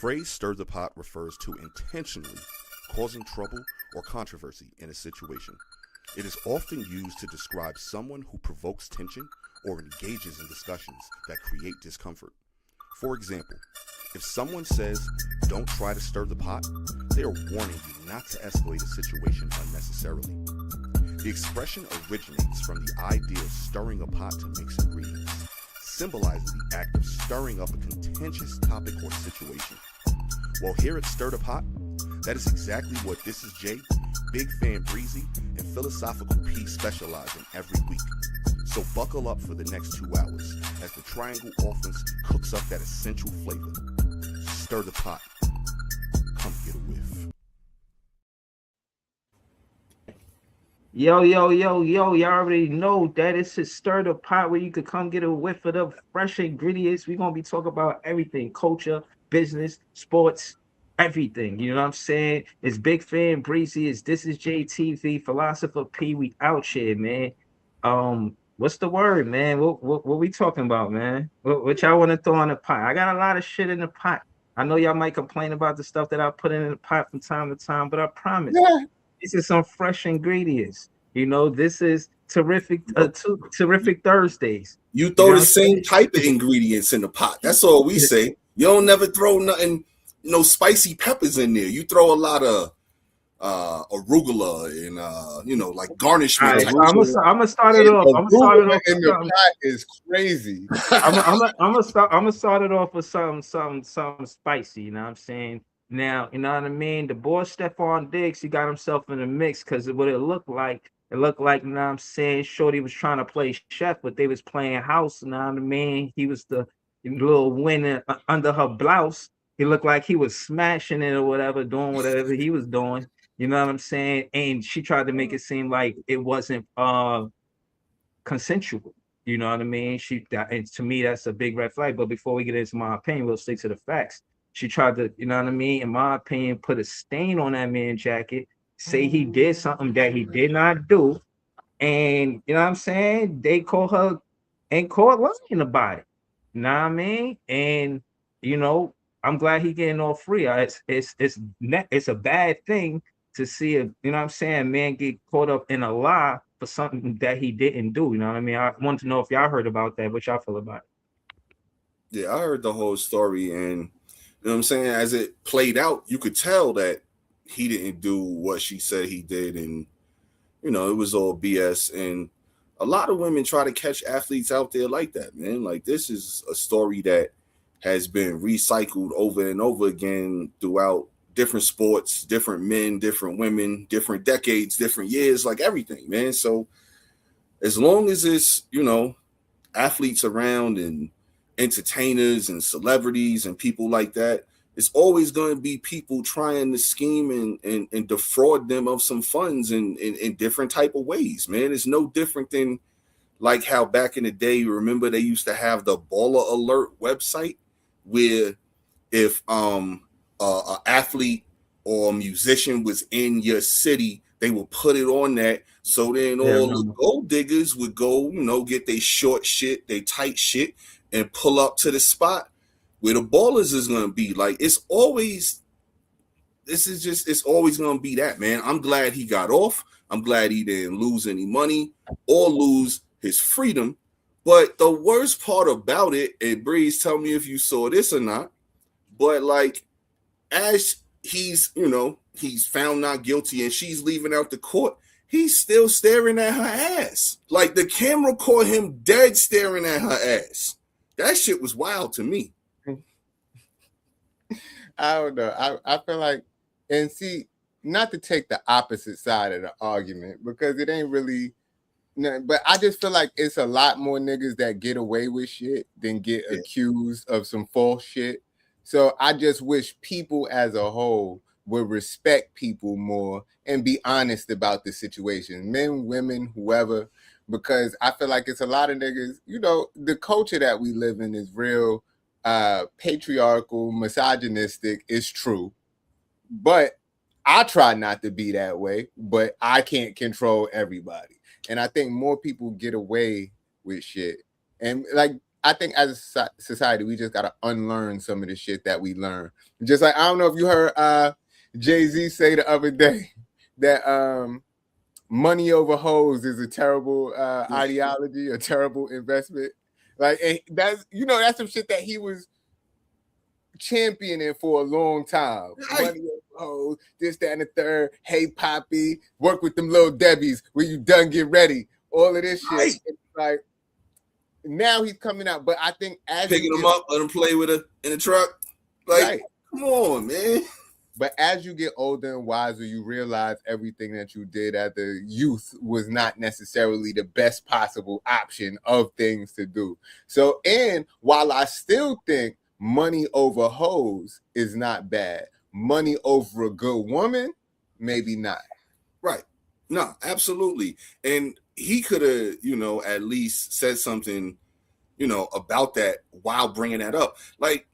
phrase stir the pot refers to intentionally causing trouble or controversy in a situation. It is often used to describe someone who provokes tension or engages in discussions that create discomfort. For example, if someone says, "Don't try to stir the pot," they are warning you not to escalate a situation unnecessarily. The expression originates from the idea of stirring a pot to mix ingredients, symbolizing the act of stirring up a contentious topic or situation. Well, here at Stir the Pot, that is exactly what This Is Jay, Big Fan Breezy, and Philosophical P specialize in every week. So buckle up for the next 2 hours as the Triangle Offense cooks up that essential flavor. Stir the pot. Come get a whiff. Yo, y'all already know that it's a Stir the Pot where you could come get a whiff of the fresh ingredients. We're going to be talking about everything, culture, business, sports, everything. You know what I'm saying? It's Big Fan Breezy. It's This Is JTV, Philosopher P. We out here, man. What's the word, man? What we talking about, man? What y'all want to throw in the pot? I got a lot of shit in the pot. I know y'all might complain about the stuff that I put in the pot from time to time, but I promise these are some fresh ingredients. You know, this is terrific Thursdays. You throw the same type of ingredients in the pot. That's all we say. You don't never throw nothing, no spicy peppers in there. You throw a lot of arugula and like garnishment. Right, I'm gonna start it off. I'm gonna start it off. In the pot is crazy. I'm gonna start it off with something spicy. You know what I'm saying? Now, you know what I mean? The boy Stephon Diggs, he got himself in the mix because what it looked like, you know what I'm saying? Shorty was trying to play chef, but they was playing house. You know what I mean? He was the little winner under her blouse. He looked like he was smashing it or whatever, doing whatever he was doing. You know what I'm saying? And she tried to make it seem like it wasn't consensual. You know what I mean? And to me, that's a big red flag. But before we get into my opinion, we'll stick to the facts. She tried to, you know what I mean, in my opinion, put a stain on that man's jacket, say he did something that he did not do. And, you know what I'm saying? They call her and caught lying about it. You know what I mean? And, you know, I'm glad he getting all free. It's a bad thing to see a, you know what I'm saying, man get caught up in a lie for something that he didn't do. You know what I mean? I want to know if y'all heard about that. What y'all feel about it? Yeah, I heard the whole story, and you know what I'm saying? As it played out, you could tell that he didn't do what she said he did. And, you know, it was all BS. And a lot of women try to catch athletes out there like that, man. Like, this is a story that has been recycled over and over again throughout different sports, different men, different women, different decades, different years, like everything, man. So as long as it's, you know, athletes around and entertainers and celebrities and people like that, it's always going to be people trying to scheme and defraud them of some funds in different type of ways, man. It's no different than like how back in the day, remember they used to have the Baller Alert website where if an athlete or a musician was in your city, they would put it on that. So then all the gold diggers would go, you know, get their short shit, they tight shit, and pull up to the spot where the ballers is going to be. Like, it's always going to be that, man. I'm glad he got off. I'm glad he didn't lose any money or lose his freedom. But the worst part about it, and Breeze, tell me if you saw this or not, but like, as he's, you know, he's found not guilty and she's leaving out the court, he's still staring at her ass. Like, the camera caught him dead staring at her ass. That shit was wild to me. I don't know. I feel like, and see, not to take the opposite side of the argument because it ain't really, but I just feel like it's a lot more niggas that get away with shit than get accused of some false shit. So I just wish people as a whole would respect people more and be honest about the situation, men, women, whoever, because I feel like it's a lot of niggas, you know, the culture that we live in is real patriarchal, misogynistic. It's true. But I try not to be that way, but I can't control everybody. And I think more people get away with shit. And like I think as a society, we just gotta unlearn some of the shit that we learn. Just like I don't know if you heard Jay-Z say the other day that money over hoes is a terrible ideology, a terrible investment. Like, and that's that's some shit that he was championing for a long time. Right. Money over hoes, this, that, and the third. Hey, Poppy, work with them little Debbies. When you done, get ready. All of this shit. Right. It's like now he's coming out, but I think as Picking him up, let him play with her in the truck. Like, right. Come on, man. But as you get older and wiser, you realize everything that you did as a youth was not necessarily the best possible option of things to do. So, and while I still think money over hoes is not bad, money over a good woman, maybe not. Right. No, absolutely. And he could have, at least said something, about that while bringing that up. Like,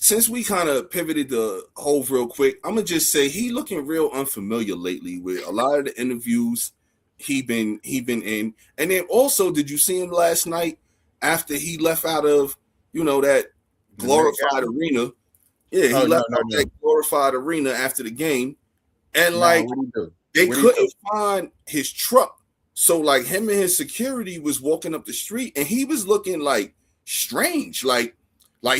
since we kind of pivoted the whole real quick, I'm gonna just say he looking real unfamiliar lately with a lot of the interviews he been in. And then also, did you see him last night after he left out of that glorified arena? Yeah, he left out that glorified arena after the game, and they couldn't find his truck. So like him and his security was walking up the street, and he was looking like strange, like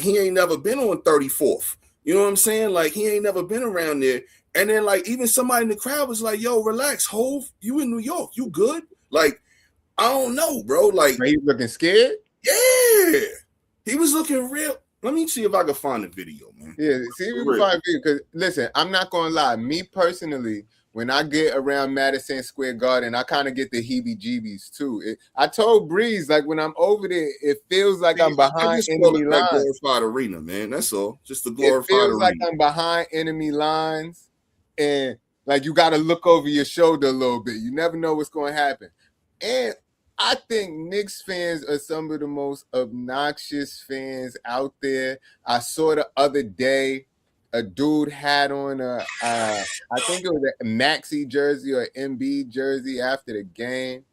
he ain't never been on 34th. You know what I'm saying? Like he ain't never been around there. And then like even somebody in the crowd was like, "Yo, relax, Hov. You in New York? You good?" Like I don't know, bro. Like he was looking scared. Yeah, he was looking real. Let me see if I can find the video, man. Yeah, see if we can find a video. Because listen, I'm not gonna lie. Me personally, when I get around Madison Square Garden, I kind of get the heebie-jeebies too. I told Breeze, like when I'm over there, it feels like I'm behind enemy lines. Glorified arena, man. That's all. Just the glorified arena. It feels like I'm behind enemy lines, and like you got to look over your shoulder a little bit. You never know what's going to happen. And I think Knicks fans are some of the most obnoxious fans out there. I saw the other day a dude had on I think it was a Maxey jersey or MB jersey after the game.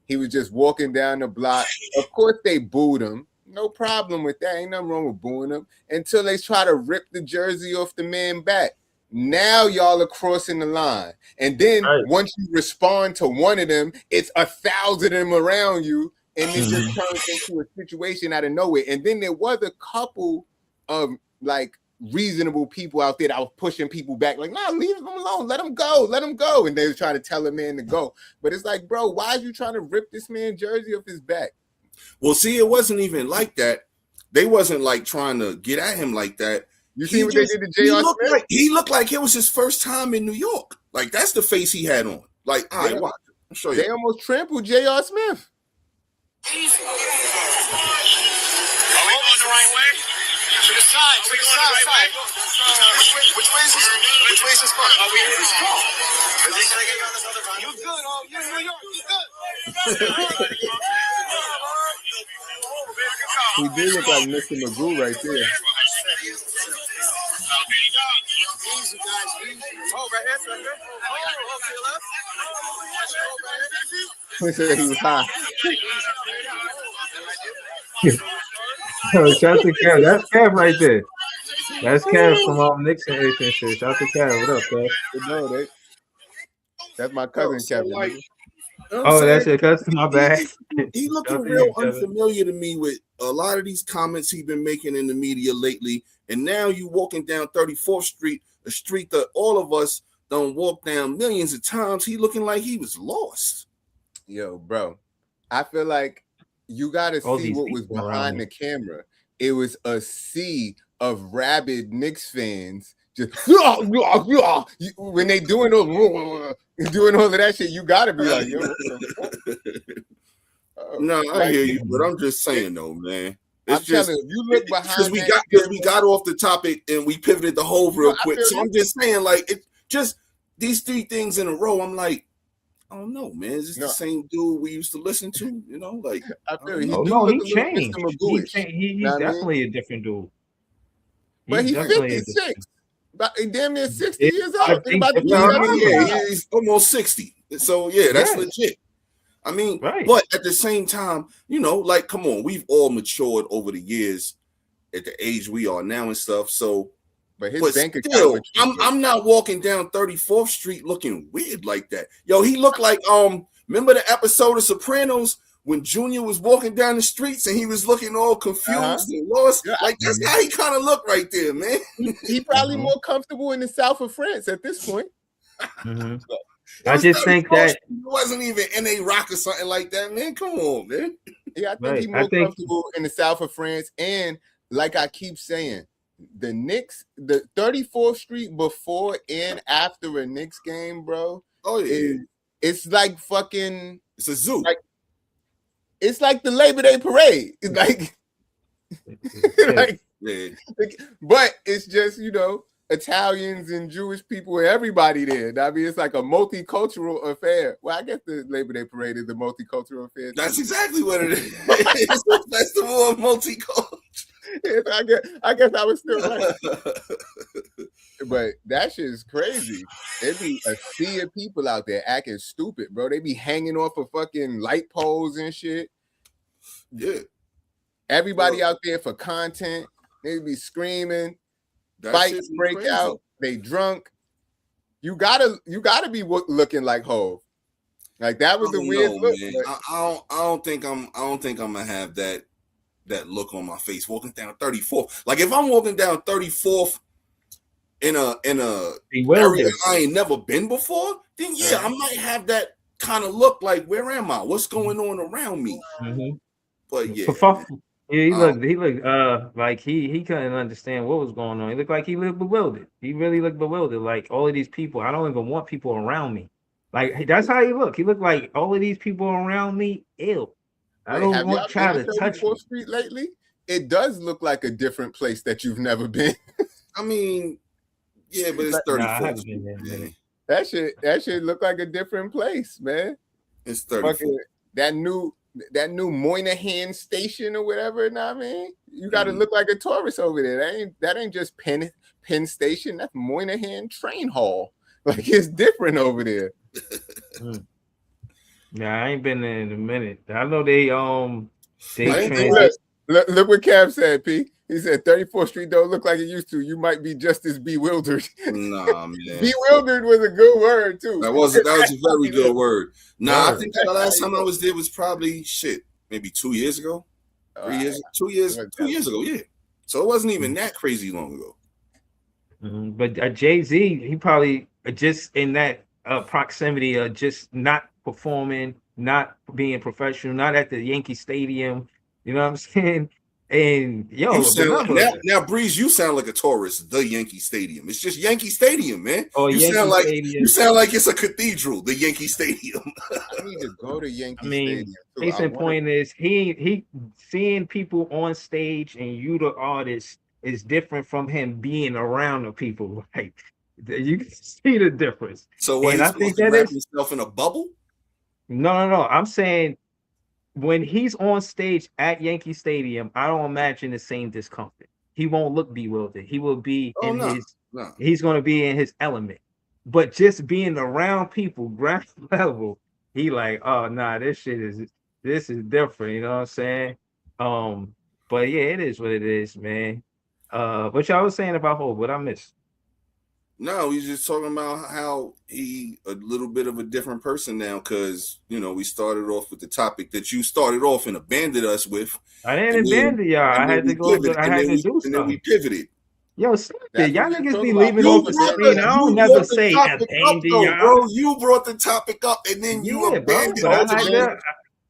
He was just walking down the block. Of course, they booed him. No problem with that. Ain't nothing wrong with booing him until they try to rip the jersey off the man back. Now y'all are crossing the line. And then once you respond to one of them, it's 1,000 of them around you. And it just turns into a situation out of nowhere. And then there was a couple of like reasonable people out there that was pushing people back, like, nah, leave them alone, let them go. And they were trying to tell a man to go. But it's like, bro, why are you trying to rip this man's jersey off his back? Well, see, it wasn't even like that. They wasn't like trying to get at him like that. You see what they did to J.R. Smith? He looked like it was his first time in New York. Like, that's the face he had on. Like, all right, watch. I'll show you. They almost trampled J.R. Smith. Are we going the right way? To the side, side. Which way is this? Which way is this car? Are we in this car? You good? Oh, you're in New York. You good? He did look like Mr. Magoo right there. Easy, guys. Easy. Oh, right here, right here. He said he was high. Shout to Kev. That's Kev right there. That's Kev from Knicks and shit. Shout to Kev. What up, Kev? No, that's my cousin Kevin. Like, that's your cousin. My bad. He looking real unfamiliar to me with a lot of these comments he's been making in the media lately. And now you walking down 34th Street, a street that all of us don't walk down millions of times. He looking like he was lost. Yo, bro, I feel like you got to see what was behind the camera. It was a sea of rabid Knicks fans just when they doing all of that shit. You got to be like, yo. No, I hear you, but I'm just saying though, man. It's just telling you look behind because we got off the topic and we pivoted the whole real quick. So I'm just saying, like, it just these three things in a row. I'm like, I don't know, man. Is this the same dude we used to listen to? You know, like I feel he changed. He's definitely a different dude. But he's 56. But damn near 60 years old. He's almost 60. So yeah, that's legit. I mean, Right. but at the same time, you know, like, come on, we've all matured over the years at the age we are now and stuff. So, But his but bank account still, matured. I'm not walking down 34th Street looking weird like that. Yo, he looked like remember the episode of Sopranos when Junior was walking down the streets and he was looking all confused and lost? Yeah. Like that's how he kind of looked right there, man. He probably more comfortable in the south of France at this point. Mhm. It I was just think 34th that Street. It wasn't even NA Rock or something like that, man. Come on, man. Yeah, I think Right. he's I more think- comfortable in the south of France. And like I keep saying, the Knicks, the 34th Street before and after a Knicks game, bro, Oh yeah, it's like fucking, it's a zoo. Like- it's like the Labor Day parade. It's like, like, Yeah. but it's just, you know, Italians and Jewish people and everybody there. I mean, it's like a multicultural affair. Well, I guess the Labor Day parade is a multicultural affair. That's exactly what it is. It's a festival of multicultural. Yes, I guess I was still right. But that shit is crazy. There be a sea of people out there acting stupid, bro. They be hanging off of fucking light poles and shit. Yeah, Everybody out there for content. They be screaming. that Fights shit's break crazy. out. They drunk. You gotta be looking like Hov. Like that was I a don't weird know, look. man. but- I don't think I'm gonna have that look on my face walking down 34th. Like if I'm walking down 34th in a bewildered. area I ain't never been before, then yeah, I might have that kind of look like where am I? What's going on around me? Mhm. But yeah, Yeah, he looked like he couldn't understand what was going on. He looked like he looked bewildered. He really looked bewildered. Like all of these people, I don't even want people around me. Like that's how he looked. He looked like all of these people around me ill. I Wait, don't have want y'all try been to to touch 34th me. Street lately? It does look like a different place that you've never been. I mean, yeah, but it's Nah, I 34th. haven't been there in a minute. That shit look like a different place, man. It's 34th. Fucking that new Moynihan station or whatever. You know what I mean? You got to Mhm. look like a tourist over there. That ain't just Penn Station. That's Moynihan Train Hall. Like it's different over there. Nah, I ain't been there in a minute. I know they I didn't think transit. Look what Cam said, P. He said 34th Street don't look like it used to. You might be just as bewildered. Nah, man. Bewildered was a good word too. That was a very good word. Nah, I Word. think the last time I was there was probably maybe 2 years ago. 3 years, 2 years, 2 years ago, yeah. So it wasn't even that crazy long ago. But Jay-Z, he probably just in that proximity of just not performing, not being professional, not at the Yankee Stadium. You know what I'm saying? And yo, You sound like, remember, now, Breeze, you sound like a tourist. The Yankee Stadium. It's just Yankee Stadium, man. Oh, you Yankee sound like Stadium. you sound like it's a cathedral. The Yankee Stadium. I need to go to Yankee I mean, Stadium. too. case I in wanna- point is he seeing people on stage and you the artist is different from him being around the people. Like you can see the difference. So what? And He's I think supposed to that wrap is- himself in a bubble. No. I'm saying when he's on stage at Yankee Stadium, I don't imagine the same discomfort. He won't look bewildered. He will be Oh, in no. his. No. He's going to be in his element. But just being around people, ground level, he like, oh nah, this is different. You know what I'm saying? But yeah, it is what it is, man. What y'all was saying about Hov? What I missed? No, he's just talking about how he a little bit of a different person now because we started off with the topic that you started off and abandoned us with. I didn't And then- abandon y'all. I and had then to we go. pivoted, I and had then to we- do and then we something. pivoted. Yo, stop That's it. Y'all what we niggas talking be about. leaving You off the brought screen. I don't never brought the say topic up, abandon though, y'all. bro. You brought the topic up, and then you Yeah, bro, abandoned but I all had the to.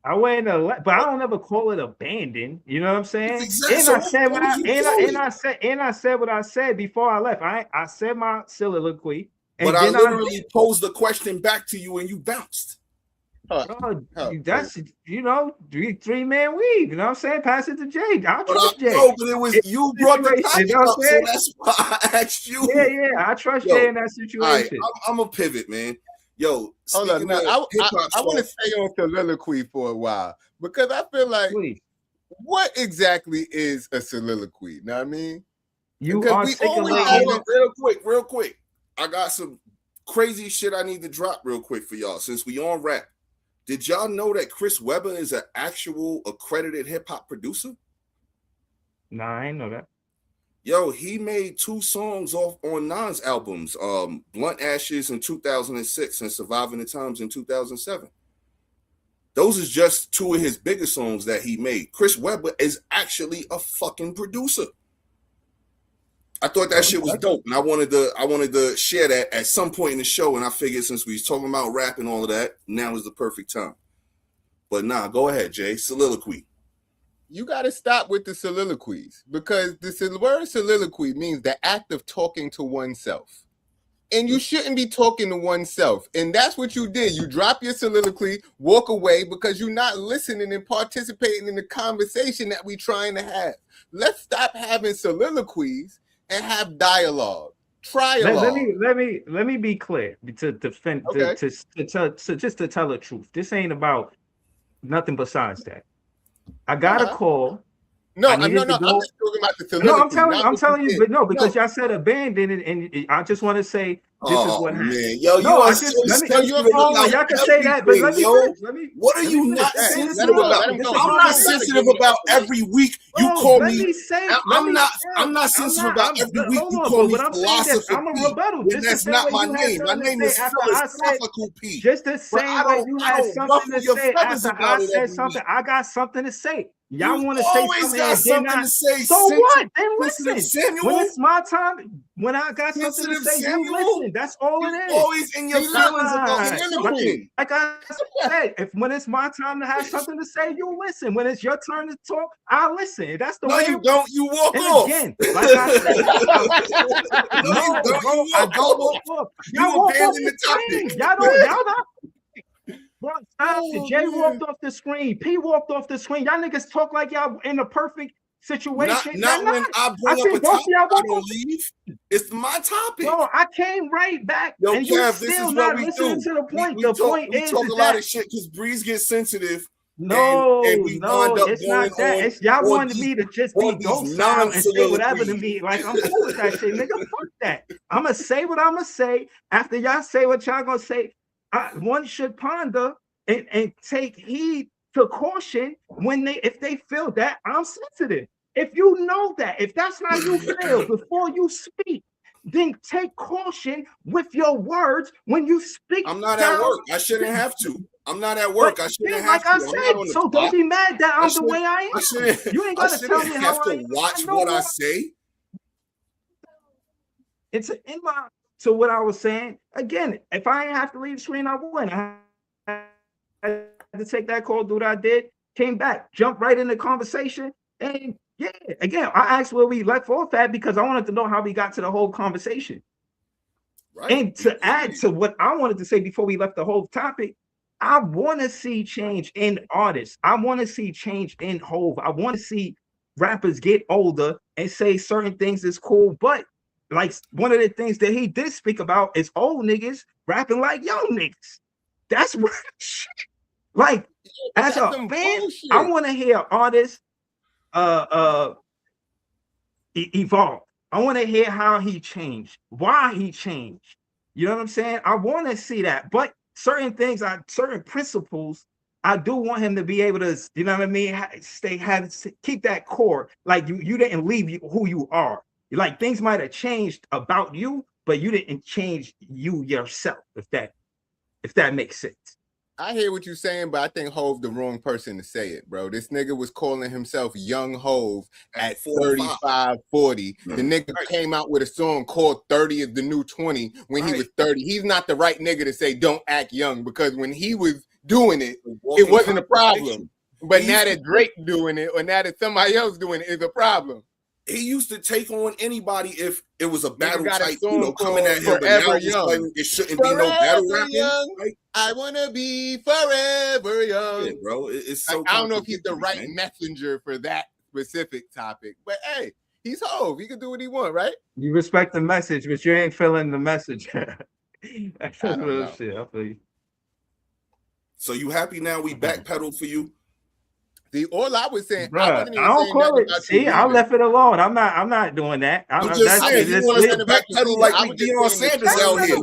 I went but I don't ever call it abandon. You know what I'm saying? Exactly. And So I said what what I would you call and I said what I said before I left. I said my soliloquy, and But I then literally posed the question back to you, and you bounced. bro, Oh, that's three-man weave. You know what I'm saying? Pass it to Jay. I'll But trust Jay. but it was you brought the Situation, topic you know what up, I'm so saying? that's why I asked you. Yeah, I trust Yo, Jay in that All right, situation. I'm a pivot, man. Yo, Hold on, speaking now, of hip-hop I want to stuff, stay on soliloquy for a while because I feel like Please, what exactly is a soliloquy? Know what I mean? you because we hold always articulating. on, real quick. I got some crazy shit I need to drop real quick for y'all since we on rap. Did y'all know that Chris Webber is an actual accredited hip hop producer? Nah, I ain't know that. Yo, he made 2 songs off on Nas albums, Blunt Ashes in 2006 and Surviving the Times in 2007. Those is just 2 of his biggest songs that he made. Chris Webber is actually a fucking producer. I thought that shit was dope, and I wanted to share that at some point in the show, and I figured since we was talking about rap and all of that, now is the perfect time. But nah, go ahead, Jay. Soliloquy. You got to stop with the soliloquies, because the word soliloquy means the act of talking to oneself. And you shouldn't be talking to oneself. And that's what you did. You drop your soliloquy, walk away, because you're not listening and participating in the conversation that we're trying to have. Let's stop having soliloquies and have dialogue. Trialogue. Let me be clear to defend to just to tell the truth. This ain't about nothing besides that. I got a call. No, I'm just talking about the soliloquy. No, I'm telling you, but no, because y'all said abandoned, and I just want to say this is what happened. Man. Yo, you are so sensitive about y'all can say that, but let me. What are you not sensitive about? I'm not sensitive about every week you call me. I'm not sensitive about every week you call me Philosopher I'm a rebuttal. That's not my name. My name is Philosophical P. Just the same way you had something to say after I said something. I got something to say. Y'all want to say something to say. So what? Then listen. When it's my time, when I got something to say, you listen. That's all it is. Always in your feelings about something. Like I said, when it's my time to have something to say, you listen. When it's your turn to talk, I listen. That's the way. No, you don't. You walk off. Again, like I said, I don't walk off. You abandon the topic. Y'all not. Bro, Jay walked off the screen. P walked off the screen. Y'all niggas talk like y'all in a perfect situation. Not when I bring up a topic, I don't leave. It's my topic. No, I came right back. Yo, and Kev, you this still is not what we listening do. To the point. We the talk, point we is talk a lot of shit because Breeze gets sensitive. No, and we wind up it's not that. It's y'all wanted me to just be docile and say whatever to me. Like, I'm cool with that shit, nigga. Fuck that. I'm gonna say what I'm gonna say. After y'all say what y'all gonna say, one should ponder and take heed to caution if they feel that I'm sensitive. If you know that, if that's how you feel before you speak, then take caution with your words when you speak. I'm not at work. I shouldn't have to. I'm not at work. I shouldn't have to. Like I said, so don't be mad that I'm the way I am. You ain't gonna tell me how I watch what I say. It's in my to what I was saying. Again, if I ain't have to leave the screen, I wouldn't. I had to take that call, do what I did, came back, jumped right in the conversation, and yeah, again, I asked where we left off at because I wanted to know how we got to the whole conversation. Right. And to add to what I wanted to say before we left the whole topic, I want to see change in artists. I want to see change in Hove. I want to see rappers get older and say certain things is cool. But like one of the things that he did speak about is old niggas rapping like young niggas. That's real shit. Like, as a fan, bullshit. I want to hear artists evolve. I want to hear how he changed, why he changed. You know what I'm saying? I want to see that. But certain things, certain principles, I do want him to be able to, you know what I mean? Keep that core. Like you didn't leave who you are. Like things might have changed about you, but you didn't change you yourself. If that makes sense. I hear what you're saying, but I think Hove the wrong person to say it, bro. This nigga was calling himself Young Hove at 35, 40. The nigga came out with a song called 30 is the New 20 when he was 30. He's not the right nigga to say don't act young, because when he was doing it, it wasn't a problem. But now that Drake doing it, or now that somebody else doing it, is a problem. He used to take on anybody if it was a battle type, coming at him. But now it shouldn't be no battle rapping. Right? I wanna be forever young, yeah, bro. It's so. I don't know if he's the right messenger for that specific topic, but hey, he's Hove. He can do what he want, right? You respect the message, but you ain't feeling the message. That's real shit. I feel you. So you happy now? We backpedaled for you. See, all I was saying, bro, I don't call it. See, I left it alone. I'm not doing that. I'm just saying, you want us to backpedal like we Deion Sanders out here.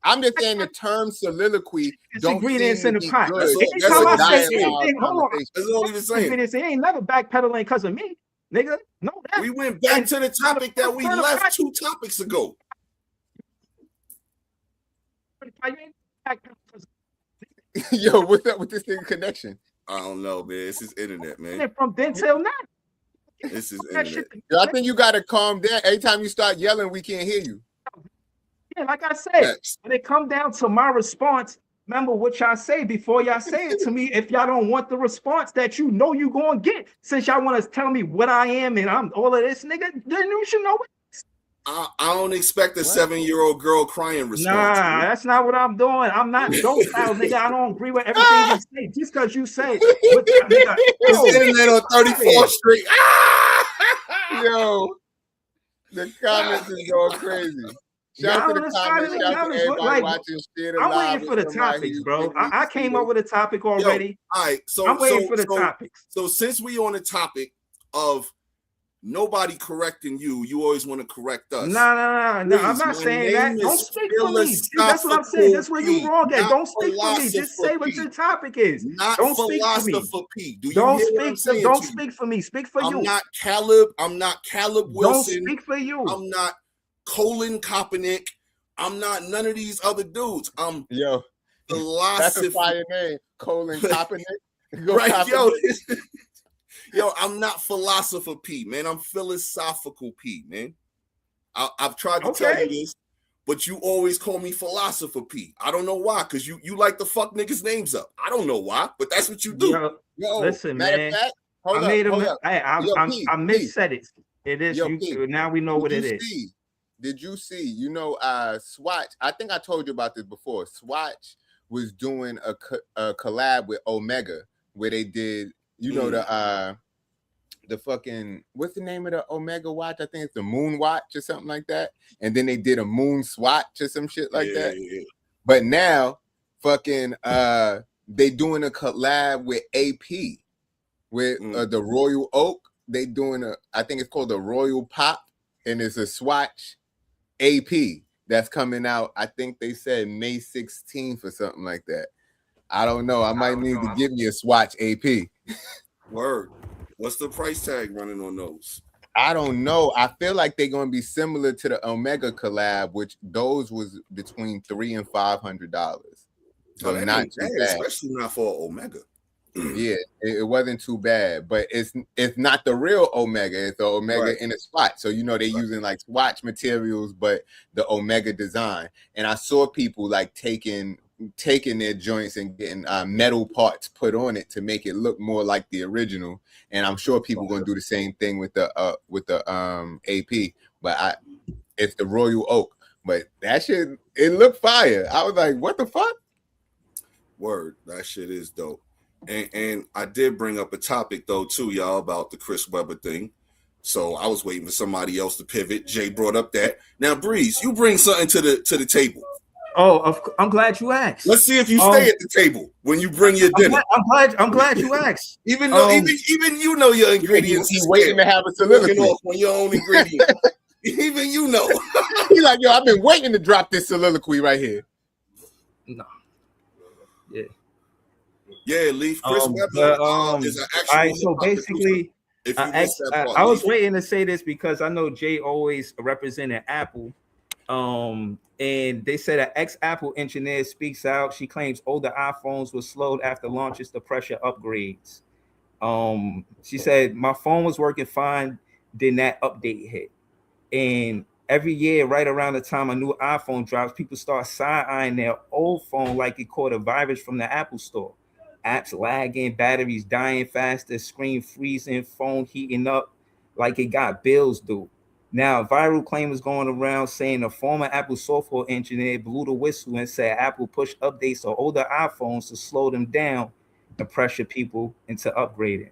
I'm just saying the term soliloquy It's don't ingredients seem in to the be pot. good. That's Anytime a I say dialogue anything, hold on. conversation. That's all he was saying. Ingredients, it ain't never backpedaling because of me, nigga. No, that. We went back And to the topic that we left 2 topics ago. Yo, what's up with this thing connection? I don't know, man. It's his internet, man. From then till now. This is That internet. shit- Yo, I think you gotta calm down. Every time you start yelling, we can't hear you. Yeah, like I said, Next. when it come down to my response, remember what y'all say before y'all say it to me. If y'all don't want the response that you know you gonna get, since y'all want to tell me what I am and I'm all of this, nigga, then you should know it. I don't expect a 7-year-old girl crying response. Nah, that's not what I'm doing. I'm not docile, nigga. I don't agree with everything you say. Just because you say what the, nigga, It's internet on 34th Street. Yo, the comments is going crazy. Shout out to the comments. Shout out to everybody like, watching shit. I'm waiting for the topics, bro. I came up with a topic already. All right, so I'm waiting for the topics. So since we on the topic of nobody correcting you, you always want to correct us. No. I'm not my saying that. name Don't is speak for me. See, that's what I'm saying. That's where you wrong at. not Don't speak for me. Just say what your topic is. Not Don't speak for me. philosopher P. Do you Don't hear what I'm speak. saying Don't to you? speak for me. Speak for you. I'm not Caleb. I'm not Caleb Don't Wilson. speak for you. I'm not Colin Kaepernick. I'm not none of these other dudes. I'm Yo, that's a philosophy. fire name. Colin Kaepernick. Go Right, Kaepernick. yo, I'm not philosopher P, man. I'm philosophical P, man. I've tried to tell you this, but you always call me philosopher P. I don't know why, because you like to fuck niggas' names up. I don't know why, but that's what you do. Yo, listen, matter man. of fact, I made hold a. up. I missaid it. It is. Yo, P, Now we know what it is. Did you see? You know, Swatch. I think I told you about this before. Swatch was doing a collab with Omega, where they did, you know, the fucking, what's the name of the Omega watch? I think it's the Moon Watch or something like that. And then they did a Moon Swatch or some shit like that. Yeah. But now, fucking, they doing a collab with AP, with the Royal Oak. They doing I think it's called the Royal Pop, and it's a Swatch AP that's coming out. I think they said May 16th or something like that. I don't know. I might need to give me a Swatch AP. Word. What's the price tag running on those? I don't know. I feel like they're gonna be similar to the Omega collab, which those was between $300 and $500. So not too bad, especially not for Omega. Yeah, it wasn't too bad, but it's not the real Omega. It's the Omega in a Swatch. So you know they're using like Swatch materials, but the Omega design. And I saw people like taking their joints and getting metal parts put on it to make it look more like the original. And I'm sure people gonna do the same thing with the AP. But it's the Royal Oak. But that shit, it looked fire. I was like, what the fuck? Word, that shit is dope. And I did bring up a topic though too, y'all, about the Chris Webber thing. So I was waiting for somebody else to pivot. Jay brought up that. Now, Breeze, you bring something to the table. Oh, I'm glad you asked. Let's see if you stay at the table when you bring your dinner. I'm glad you asked. Even though even you know your ingredients. He's waiting to have a soliloquy off on your own ingredients. Even you know. He's like, yo, I've been waiting to drop this soliloquy right here. No. Yeah. Yeah, Leaf. Chris Webber is an actual. All right, so basically, I was waiting to say this because I know Jay always represented Apple. And they said an ex-Apple engineer speaks out. She claims older iPhones were slowed after launches to pressure upgrades. She said, my phone was working fine, then that update hit. And every year, right around the time a new iPhone drops, people start side-eyeing their old phone like it caught a virus from the Apple store. Apps lagging, batteries dying faster, screen freezing, phone heating up like it got bills due. Now, a viral claim was going around saying a former Apple software engineer blew the whistle and said Apple pushed updates on older iPhones to slow them down and pressure people into upgrading.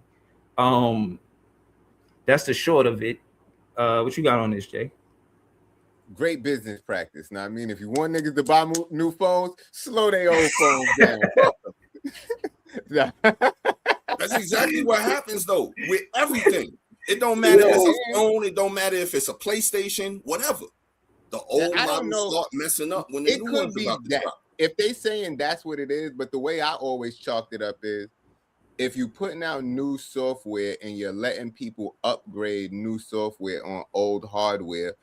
That's the short of it. What you got on this, Jay? Great business practice. Now, I mean, if you want niggas to buy new phones, slow their old phones down. That's exactly what happens though with everything. It don't matter if it's a phone, it don't matter if it's a PlayStation, whatever. The old I don't models know. start messing up when the It new could ones be about to that. drop. If they saying that's what it is, but the way I always chalked it up is if you putting out new software and you're letting people upgrade new software on old hardware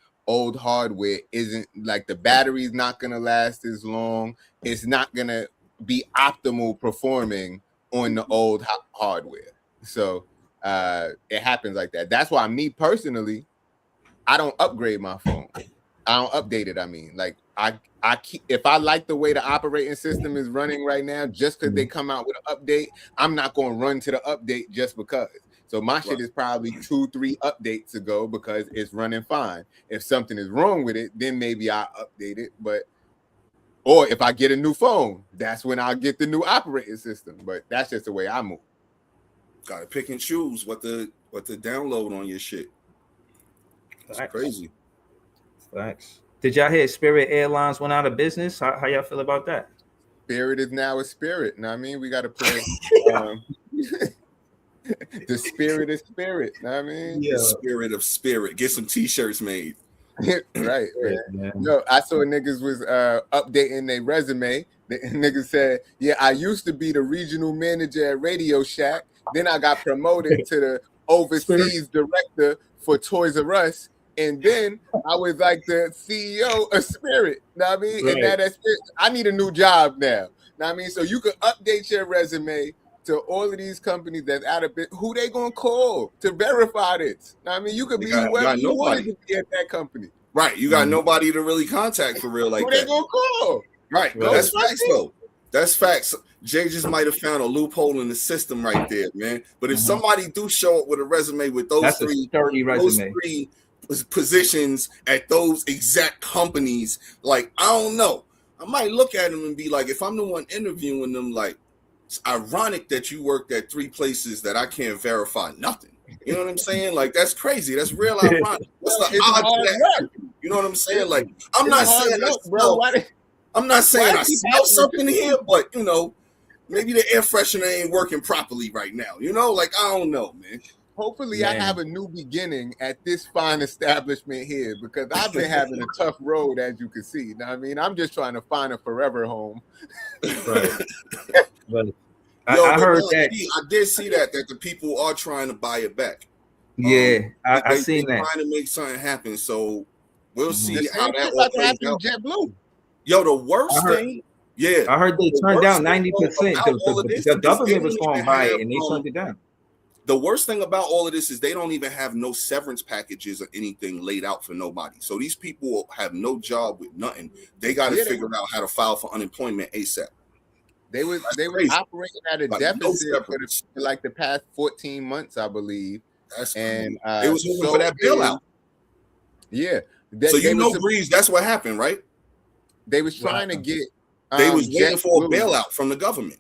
isn't like the battery's not gonna last as long. It's not gonna be optimal performing on the old hardware. So it happens like that. That's why me personally, I don't upgrade my phone. I don't update it. I mean, like I keep, if I like the way the operating system is running right now, just because they come out with an update, I'm not going to run to the update just because. So my shit is probably 2-3 updates ago because it's running fine. If something is wrong with it, then maybe I update it. But or if I get a new phone, that's when I'll get the new operating system. But that's just the way I move. Gotta pick and choose what to download on your shit. It's crazy. Facts. Did y'all hear Spirit Airlines went out of business? How y'all feel about that? Spirit is now a spirit. You know what I mean? We got to play the spirit is spirit. You know what I mean? The spirit of spirit. Get some t-shirts made. Right. Yeah. No, I saw niggas was updating their resume. The niggas said, yeah, I used to be the regional manager at Radio Shack. Then I got promoted to the overseas director for Toys R Us. And then I was like the CEO of Spirit. Know what I mean? Right. And now that's it. I need a new job now. Know what I mean? So you can update your resume to all of these companies that's out of bit. Who they gonna call to verify this? Know what I mean? You could be whoever you wanted to be at that company. Right. You got nobody to really contact for real like Who that. they gonna call? Right. That's facts though. That's facts. Jay just might have found a loophole in the system right there, man. But if somebody do show up with a resume with those That's three, a sturdy resume. those 3 positions at those exact companies, like I don't know, I might look at them and be like, if I'm the one interviewing them, like it's ironic that you worked at 3 places that I can't verify nothing. You know what I'm saying? Like that's crazy. That's real ironic. What's the odds of that? You know what I'm saying? Like I'm not saying I smell something here, but you know, maybe the air freshener ain't working properly right now. You know, like I don't know, man. Hopefully, I have a new beginning at this fine establishment here because I've been having a tough road, as you can see. You know what I mean? I'm just trying to find a forever home. Right. But I heard that. I did see that the people are trying to buy it back. Yeah, I seen that. Trying to make something happen. So we'll see The how same that thing all about to plays happen out. to JetBlue. Yo, the worst thing, I heard they turned down 90%. The government they was don't going to even buy have, it, and they turned it down. The worst thing about all of this is they don't even have no severance packages or anything laid out for nobody. So these people have no job with nothing. They got to figure out how to file for unemployment ASAP. They were operating at a deficit for like the past 14 months, I believe. That's and it was moving for that bailout. Yeah. So you know, Breeze, that's what happened, right? They was trying to get. They was waiting for a bailout from the government.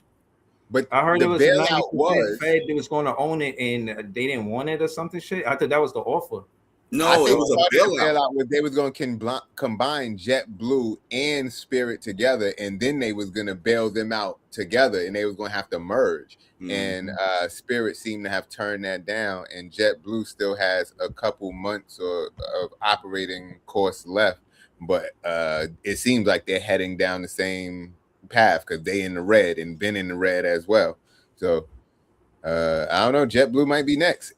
But I heard it was 90% Fed that was going to own it, and they didn't want it or something. Shit, I thought that was the offer. No, it was a bailout. They was going to combine JetBlue and Spirit together, and then they was going to bail them out together, and they was going to have to merge. Mm-hmm. And Spirit seemed to have turned that down, and JetBlue still has a couple months of operating course left, but it seems like they're heading down the same path because they in the red and been in the red as well. So I don't know. JetBlue might be next.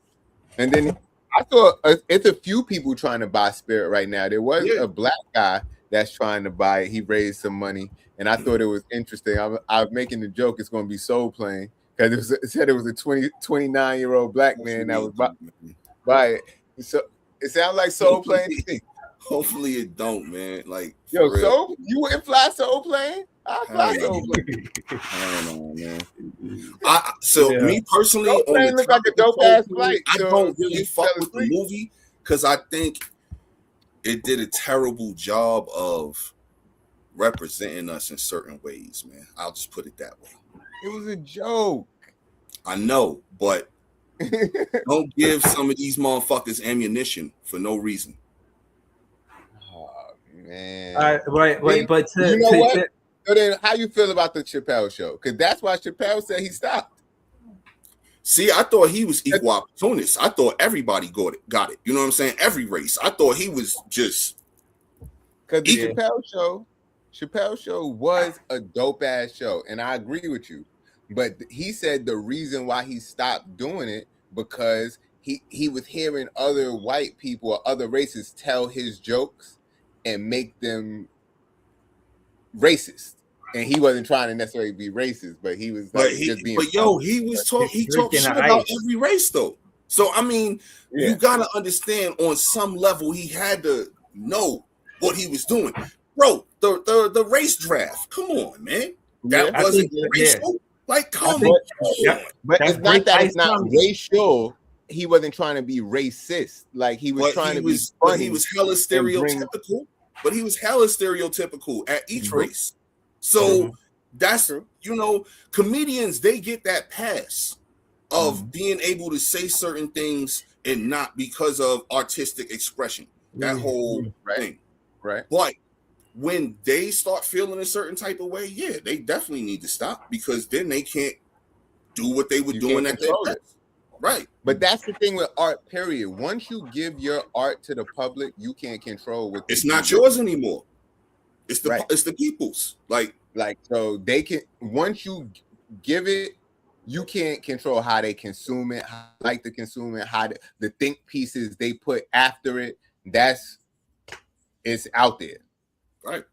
And then I thought it's a few people trying to buy Spirit right now. There was a black guy that's trying to buy it. He raised some money, and I thought it was interesting. I was making the joke it's going to be Soul Plane because it said it was a 29-year-old black man that was buy it. So it sounds like Soul Plane to me. Hopefully it don't, man. Like, yo, so you wouldn't fly Soul Plane? I'll fly Soul Plane. I don't know, man. Me personally, Soul Plane look like a dope ass flight. I don't really fuck with the movie because I think it did a terrible job of representing us in certain ways, man. I'll just put it that way. It was a joke. I know, but don't give some of these motherfuckers ammunition for no reason. Man. Right. But you know what? So then, how you feel about the Chappelle show? Because that's why Chappelle said he stopped. See, I thought he was equal opportunist. I thought everybody got it. You know what I'm saying? Every race. I thought he was just Because the Yeah. Chappelle show was a dope ass show, and I agree with you. But he said the reason why he stopped doing it because he was hearing other white people or other races tell his jokes and make them racist. And he wasn't trying to necessarily be racist, but he was like just being. He talked Breaking shit the about ice. every race though. So I mean, Yeah. you gotta understand on some level he had to know what he was doing, bro. The race draft. Come on, man. That I wasn't think, racial. Like, come think- on. yeah. But That's it's not that break it's not ice racial. He wasn't trying to be racist. Like he was But trying he to was, be but funny. he was hella stereotypical. But he was hella stereotypical at each race. So that's True. comedians, they get that pass of being able to say certain things and not because of artistic expression. That whole thing. Right. But when they start feeling a certain type of way, yeah, they definitely need to stop because then they can't do what they were You doing can't at their control it. best. Right. But that's the thing with art, period. Once you give your art to the public, you can't control what It's they not do. yours anymore. It's the Right. it's the people's. Like So they can, once you give it, you can't control how they consume it, how they like to consume it, how the think pieces they put after it. It's out there. right.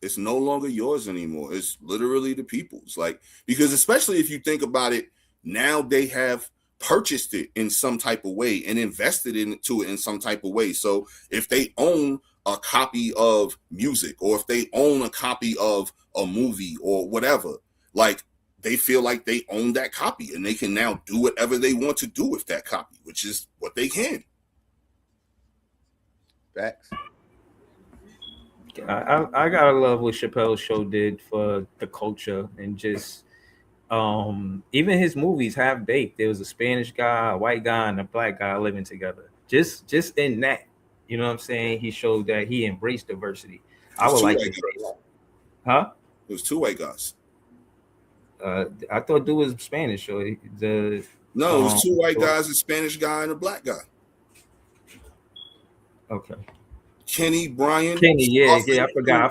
It's no longer yours anymore. It's literally the people's. Like, because especially if you think about it, now they have purchased it in some type of way and invested into it in some type of way. So if they own a copy of music or if they own a copy of a movie or whatever, like they feel like they own that copy and they can now do whatever they want to do with that copy, which is what they can. Facts. I gotta love what Chappelle's show did for the culture and just even his movies Half Baked. There was a Spanish guy, a white guy, and a black guy living together. Just in that, you know what I'm saying? He showed that he embraced diversity. I would like to say that. Huh? It was two white guys. I thought dude was Spanish or the No, it was two white guys, a Spanish guy, and a black guy. okay. Kenny, Brian. Kenny, yeah, Austin, I forgot. I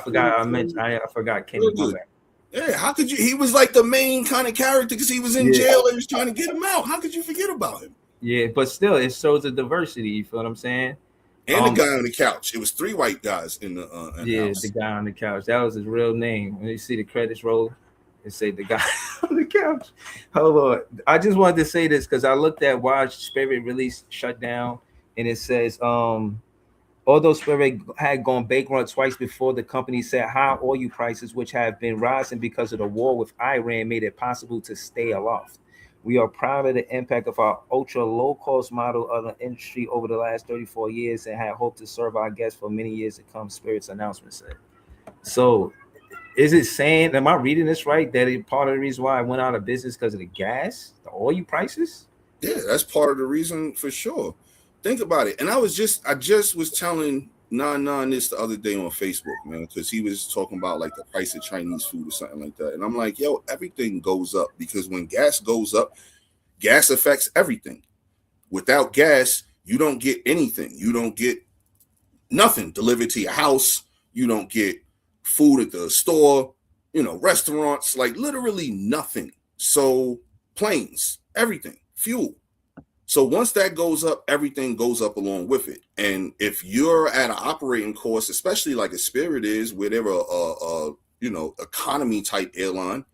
forgot Kenny. My bad. Yeah, how could you? He was like the main kind of character because he was in jail. They was trying to get him out. How could you forget about him? Yeah, but still, it shows the diversity. You feel what I'm saying? And the guy on the couch. It was three white guys in the house. The guy on the couch. That was his real name. When you see the credits roll, it say the guy on the couch. Hold on. I just wanted to say this because I looked at why Spirit released shut down, and it says although Spirit had gone bankrupt twice before, the company said high oil prices, which have been rising because of the war with Iran, made it possible to stay aloft. We are proud of the impact of our ultra low-cost model of the industry over the last 34 years and had hoped to serve our guests for many years to come, Spirit's announcement said. So is it saying, am I reading this right, that part of the reason why I went out of business because of the gas, the oil prices? Yeah, that's part of the reason for sure. Think about it. And I just was telling Nan this the other day on Facebook, man, because he was talking about like the price of Chinese food or something like that. And I'm like, yo, everything goes up because when gas goes up, gas affects everything. Without gas, you don't get anything. You don't get nothing delivered to your house. You don't get food at the store, restaurants, like literally nothing. So planes, everything, fuel. So once that goes up, everything goes up along with it. And if you're at an operating cost, especially like a Spirit is, where they're economy type airline,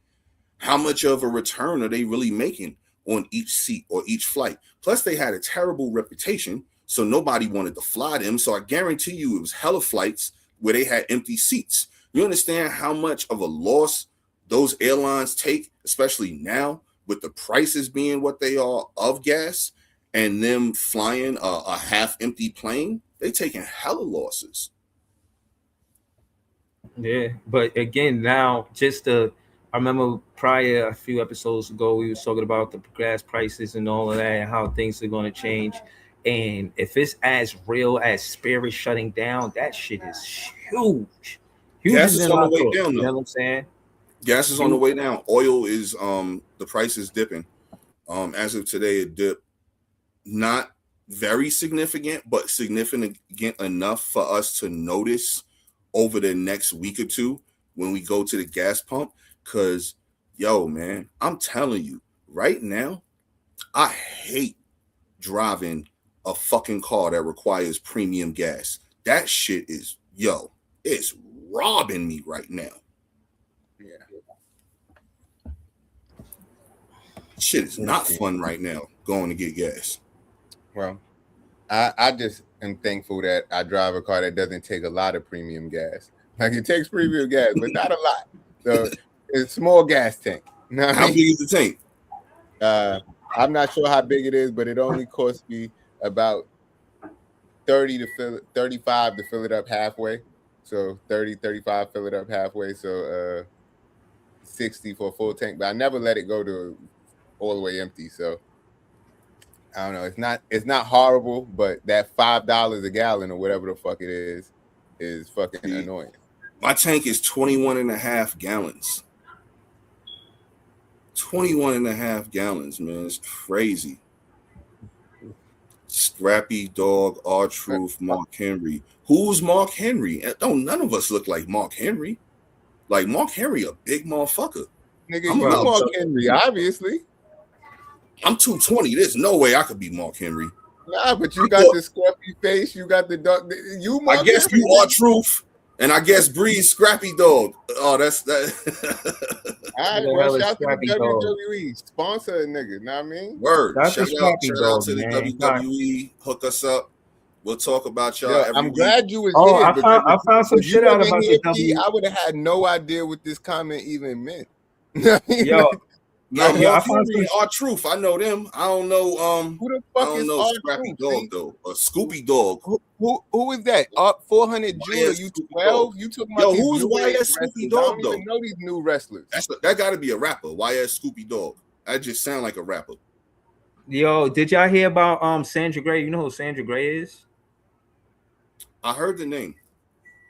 how much of a return are they really making on each seat or each flight? Plus, they had a terrible reputation, so nobody wanted to fly them. So I guarantee you, it was hella flights where they had empty seats. You understand how much of a loss those airlines take, especially now with the prices being what they are of gas? And them flying a half-empty plane, they taking hella losses. Yeah, but again, now I remember prior a few episodes ago, we was talking about the gas prices and all of that, and how things are going to change. And if it's as real as Spirit shutting down, that shit is huge. Gas is on the way down, though. You know what I'm saying? Gas is on the way down. Oil is the price is dipping. As of today, it dipped. Not very significant, but significant enough for us to notice over the next week or two when we go to the gas pump. Because, yo, man, I'm telling you, right now, I hate driving a fucking car that requires premium gas. That shit is, it's robbing me right now. Yeah. Shit is not fun right now going to get gas. Well, I just am thankful that I drive a car that doesn't take a lot of premium gas. Like, it takes premium gas, but not a lot. So it's a small gas tank. You know what I How mean? big is the tank? I'm not sure how big it is, but it only costs me about 35 to fill it up halfway. So 35 fill it up halfway. So 60 for a full tank. But I never let it go to all the way empty. So I don't know. It's not horrible, but that $5 a gallon or whatever the fuck it is fucking annoying. My tank is 21 and a half gallons. 21 and a half gallons, man. It's crazy. Scrappy Dog, R-Truth, Mark Henry. Who's Mark Henry? Don't none of us look like Mark Henry. Like, Mark Henry, a big motherfucker. Nigga, I'm you about Mark Henry, obviously. I'm 220. There's no way I could be Mark Henry. Nah, but you got the scruffy face. You got the dark. You Mark I guess Henry, you R-Truth. And I guess Breeze Scrappy Dog. Oh, that's that. All right, well, shout out to the WWE. Sponsor a nigga, know what I mean? Word. That's Shout a out dog, to the man. WWE. Hook us up. We'll talk about y'all. Yo, every I'm week. glad you was Oh, here. I found some if you shit out wasn't about here, the W. I would have had no idea what this comment even meant. Yo, No, yo, I Mark found Henry, some. R-Truth. I know them. I don't know. Who the I fuck don't is know R-Truth? Scrappy Dog though. Or Scoopy Dog. Who is that? 400 Jewel? YS You Scoopy 12? Dog. You talking Yo, about these who's new YS age Scoopy wrestlers? Dog, I don't though? even know these new wrestlers. That got to be a rapper. YS Scoopy Dog. That just sound like a rapper. Yo, did y'all hear about Sandra Gray? You know who Sandra Gray is? I heard the name.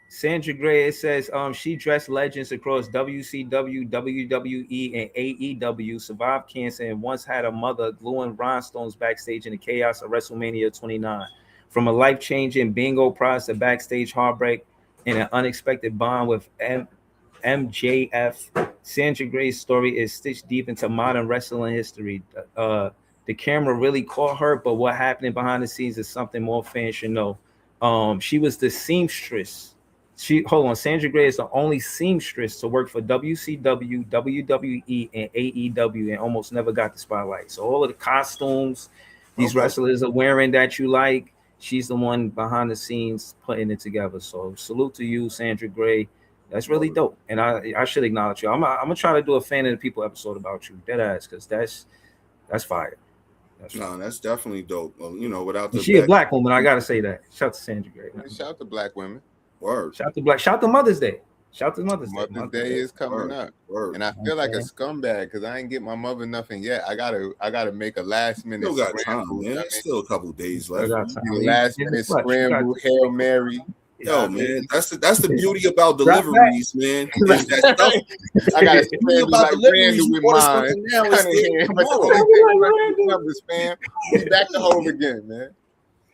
Sandra Gray, it says she dressed legends across WCW, WWE, and AEW, survived cancer, and once had a mother gluing rhinestones backstage in the chaos of WrestleMania 29. From a life-changing bingo prize to backstage heartbreak and an unexpected bond with MJF, Sandra Gray's story is stitched deep into modern wrestling history. The camera really caught her, but what happened behind the scenes is something more fans should know. She was the seamstress. Sandra Gray is the only seamstress to work for WCW, WWE, and AEW, and almost never got the spotlight. So all of the costumes these wrestlers are wearing that you like, she's the one behind the scenes putting it together. So salute to you, Sandra Gray. That's really dope, and I should acknowledge you. I'm gonna try to do a fan of the people episode about you, dead ass, because that's fire. That's definitely dope. Well, without the she a black woman, I gotta say that. Shout out to Sandra Gray. Shout out to black women. Word. Shout out to Mother's Day. Shout out to Mother's Day. Mother's Day is coming up. Word. And I feel like a scumbag because I ain't get my mother nothing yet. I gotta make a last minute. Still got time, man. Still a couple days left. Last minute scramble, Hail Mary. Yo, man, that's the beauty about deliveries, man. Is that stuff, I got to scramble like Randall with mine. Now Spam. Be back to home again, man.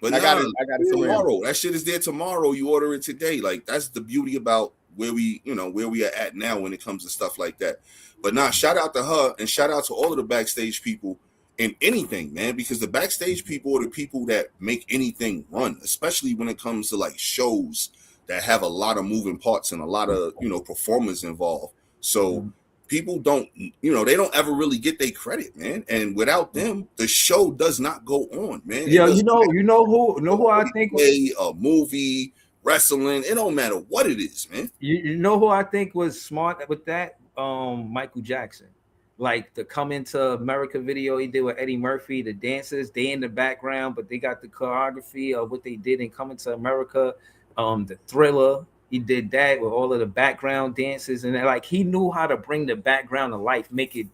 But I got it tomorrow. That shit is there tomorrow. You order it today. Like, that's the beauty about where we are at now when it comes to stuff like that. But shout out to her and shout out to all of the backstage people in anything, man, because the backstage people are the people that make anything run, especially when it comes to like shows that have a lot of moving parts and a lot of, performers involved. So people don't, they don't ever really get their credit, man. And without them, the show does not go on, man. Yeah, you know who I think a movie, wrestling, it don't matter what it is, man. You know who I think was smart with that? Michael Jackson. Like the Come Into America video he did with Eddie Murphy, the dancers, they in the background, but they got the choreography of what they did in Coming to America. The Thriller, he did that with all of the background dances, and like he knew how to bring the background to life, make it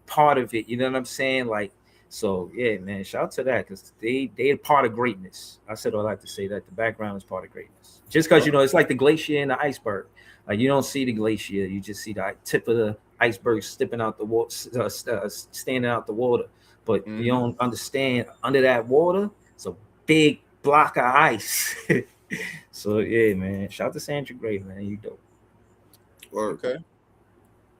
part of it. You know what I'm saying? Like, so yeah, man, shout out to that because they're part of greatness. I said all I like to say that the background is part of greatness. Just because it's like the glacier and the iceberg. Like you don't see the glacier, you just see the tip of the iceberg stepping out the water, standing out the water. But you don't understand under that water, it's a big block of ice. So yeah, man. Shout out to Sandra Gray, man. You dope. Word. Okay.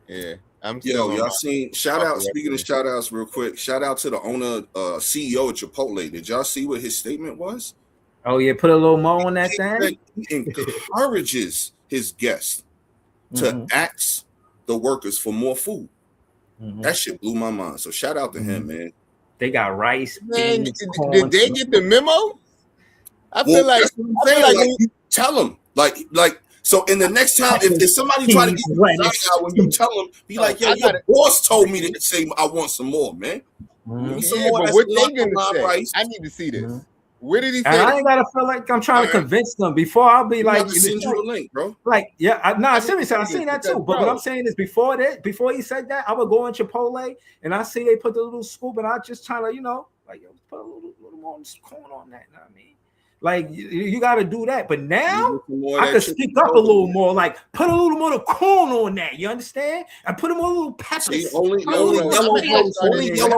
Yeah. I'm Yo, still on y'all my seen shout out. Speaking of shout outs, real quick, shout out to the owner, CEO of Chipotle. Did y'all see what his statement was? Oh yeah, put a little mo on that He thing. said he encourages his guests to ask the workers for more food. That shit blew my mind. So shout out to him, man. They got rice. Man, beans, did corn, they get the memo? I Well, feel like that's what I'm saying. Like, you tell them, like. So in the next time, if somebody try to get you out when you tell them, be like, yo, your boss told me to say I want some more, man. Some yeah, more. but That's what they not gonna say? rice. I need to see this. Where did he say? And I that? ain't gotta feel like I'm trying to convince them before I'll be like, send you a link, bro. Like, yeah, I seriously, I seen that too. But what I'm saying is, before he said that, I would go in Chipotle and I see they put the little scoop, and I just try to, like, yo, put a little more corn on that. You know what I mean? Like, you got to do that. But now I can speak up a little more. Like, put a little more of corn on that. You understand? And put a more little peppers. See, only yellow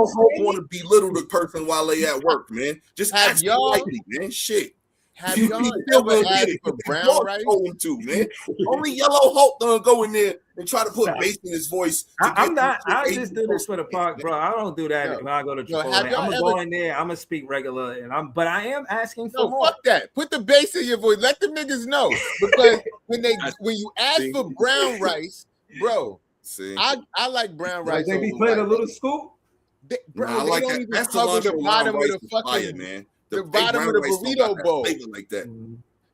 hope want to belittle the person while they at work, man. Just ask politely, man. Shit. Have y'all ever asked for brown rice? To, man. Only yellow hope don't go in there and try to put bass in his voice. I'm not. I just do this for the park, bro. I don't do that when I go to Chipotle. I'm gonna go in there. I'm gonna speak regular, but I am asking for more. Fuck that. Put the bass in your voice. Let the niggas know, because when you ask for brown rice, bro, I like brown rice. They be putting a little scoop. They don't even cover the bottom of the fucking man. The bottom of the burrito bowl like that.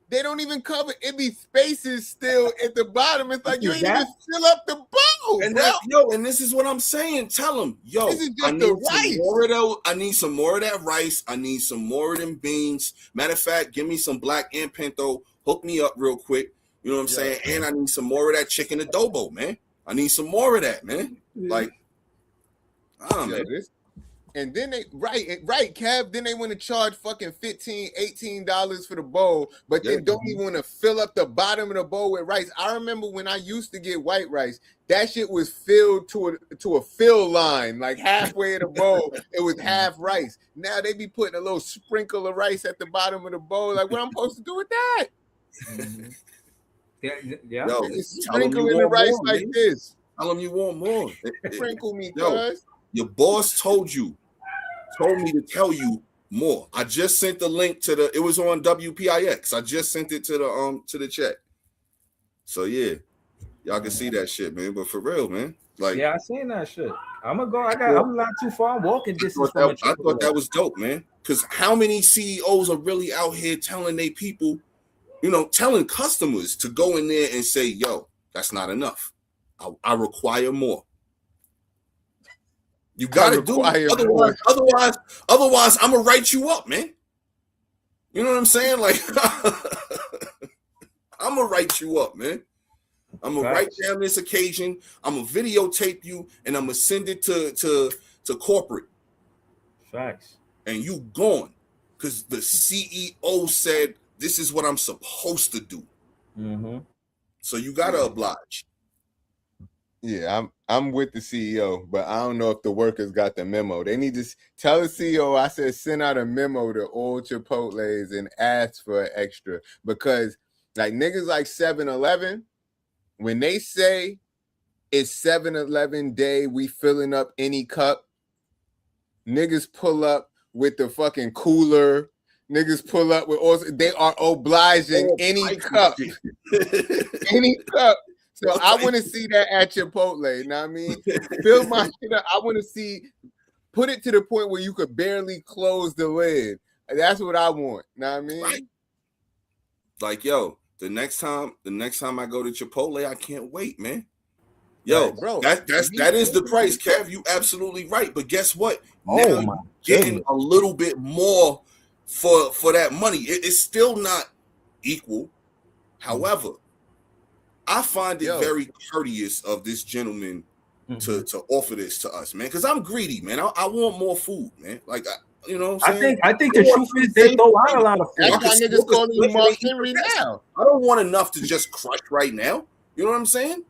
They don't even cover. It be spaces still at the bottom. It's like you ain't even fill up the bowl, and bro. And this is what I'm saying. Tell them, yo, this is just the rice. I need some more of that rice. I need some more of them beans. Matter of fact, give me some black and pinto. Hook me up real quick. You know what I'm saying? And I need some more of that chicken adobo, man. I need some more of that, man. Like, man. And then they right, Kev. Then they want to charge fucking $15, $18 for the bowl, but then don't even want to fill up the bottom of the bowl with rice. I remember when I used to get white rice, that shit was filled to a fill line, like halfway in the bowl. It was half rice. Now they be putting a little sprinkle of rice at the bottom of the bowl. Like, what I'm supposed to do with that? Yeah. Yo, sprinkling the rice more, like man. This. Tell them you want more. Sprinkle me, cuz. Your boss told me to tell you more. I just sent the link to it was on WPIX. I just sent it to the chat. So yeah, y'all can see that shit, man. But for real, man. Like, yeah, I seen that shit. I'm gonna go. I'm not too far. I'm walking distance. I thought that was dope, man. Because how many CEOs are really out here telling they people, telling customers to go in there and say, yo, that's not enough. I require more. You gotta do it. Otherwise, I'm gonna write you up, man. You know what I'm saying? Like, I'm gonna write you up, man. I'm gonna write down this occasion. I'm gonna videotape you, and I'm gonna send it to corporate. Facts. And you gone because the CEO said this is what I'm supposed to do. Mm-hmm. So you gotta oblige. Yeah, I'm with the CEO, but I don't know if the workers got the memo. They need to tell the CEO, I said, send out a memo to all Chipotles and ask for extra, because like niggas like 7-Eleven, when they say it's 7-Eleven day, we filling up any cup, niggas pull up with the fucking cooler. Niggas pull up with also, they are obliging any cup. Any cup. So I want to see that at Chipotle. You know what I mean? Fill my shit up. I want to see, put it to the point where you could barely close the lid. That's what I want. You know what I mean? Right. Like, yo, the next time I go to Chipotle, I can't wait, man. Yo, right, bro, that is the price, Kev. You absolutely right. But guess what? Now you're getting a little bit more for that money. It's still not equal. However, I find it very courteous of this gentleman to offer this to us, man. Because I'm greedy, man. I want more food, man. Like, you know what I'm saying? I think the truth is they throw out a lot of food. That's why niggas calling you Mark Henry now. I don't want enough to just crush right now. You know what I'm saying?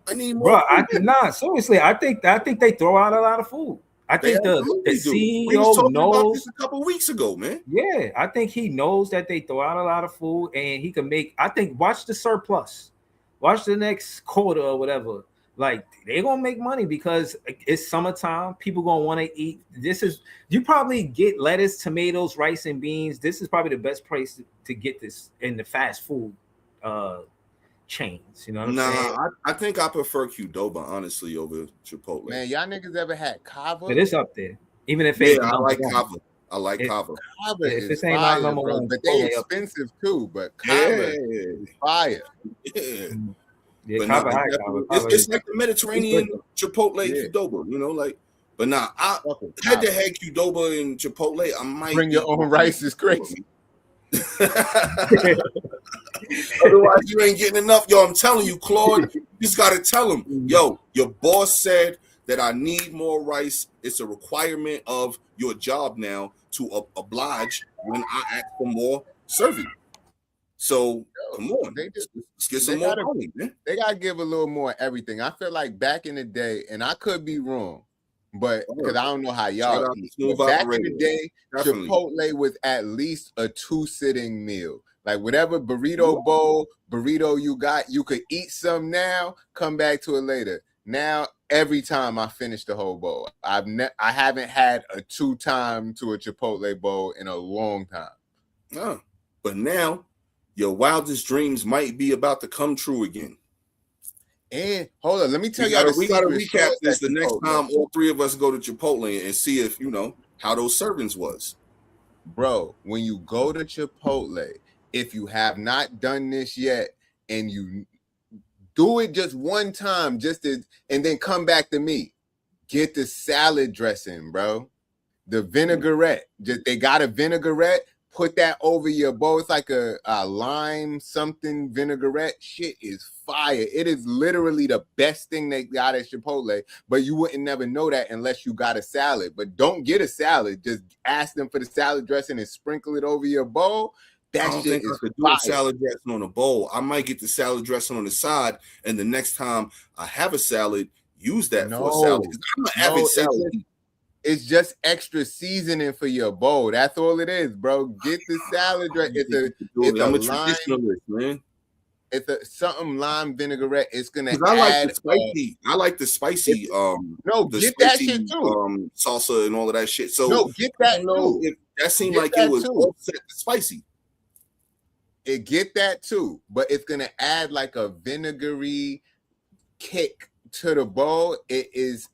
I need more. Bro, seriously, I think they throw out a lot of food. I think the absolutely do. CEO We was talking about knows. this a couple weeks ago, man. Yeah, I think he knows that they throw out a lot of food, and he can make. I think watch the surplus, watch the next quarter or whatever. Like they're gonna make money because it's summertime. People gonna want to eat. This is you probably get lettuce, tomatoes, rice, and beans. This is probably the best place to get this in the fast food chains. You know what I'm saying? I think I prefer Qdoba honestly over Chipotle. Man, y'all niggas ever had Kava? But it's up there, even if it ain't I like number one. Kava. I like Kava. Kava If is this ain't fire, my number bro. one, But they Chipotle up there. expensive too. But Kava is fire. Yeah. Yeah, But Kava nah, high, Kava. it's is- like the Mediterranean Chipotle Yeah. Qdoba, you know, like. But nah, Fucking head to Kava. head Qdoba and Chipotle, I might Bring your eat own rice is crazy. Otherwise, you ain't getting enough. Yo, I'm telling you, Claude, you just gotta tell him, yo, your boss said that I need more rice. It's a requirement of your job now to oblige when I ask for more serving. So come on, let's get some more money, man. They gotta give a little more everything. I feel like back in the day, and I could be wrong, but because I don't know how Shout y'all out to eat. Smooth But back in Operator. the day, Definitely. Chipotle was at least a 2-sitting meal. Like whatever burrito bowl, burrito you got, you could eat some now, come back to it later. Now, every time I finish the whole bowl, I haven't had a 2-time to a Chipotle bowl in a long time. No. But now your wildest dreams might be about to come true again. And hold on, let me tell We y'all gotta, the secret recap sauce this at the next Chipotle. time all three of us go to Chipotle and see if you know how those servings was. Bro, when you go to Chipotle, if you have not done this yet and you do it just one time, and then come back to me, get the salad dressing, bro. The vinaigrette. They got a vinaigrette. Put that over your bowl. It's like a lime something vinaigrette. Shit is fire. It is literally the best thing they got at Chipotle, but you wouldn't never know that unless you got a salad. But don't get a salad. Just ask them for the salad dressing and sprinkle it over your bowl. I That don't shit think I is could do fire. a salad dressing on a bowl. I might get the salad dressing on the side, and the next time I have a salad, use that for a salad. 'Cause I'm an avid salad eater. It's just extra seasoning for your bowl. That's all it is, bro. Get the salad dressing. It's I'm a lime. traditionalist, man. It's a something lime vinaigrette. It's gonna add. I like the spicy. I like the spicy. No, the get that spicy, shit too. Salsa and all of that shit. So No, get I that don't know too. if that seemed Get like that it was too. offset the spicy. Get that too, but it's gonna add like a vinegary kick to the bowl. It is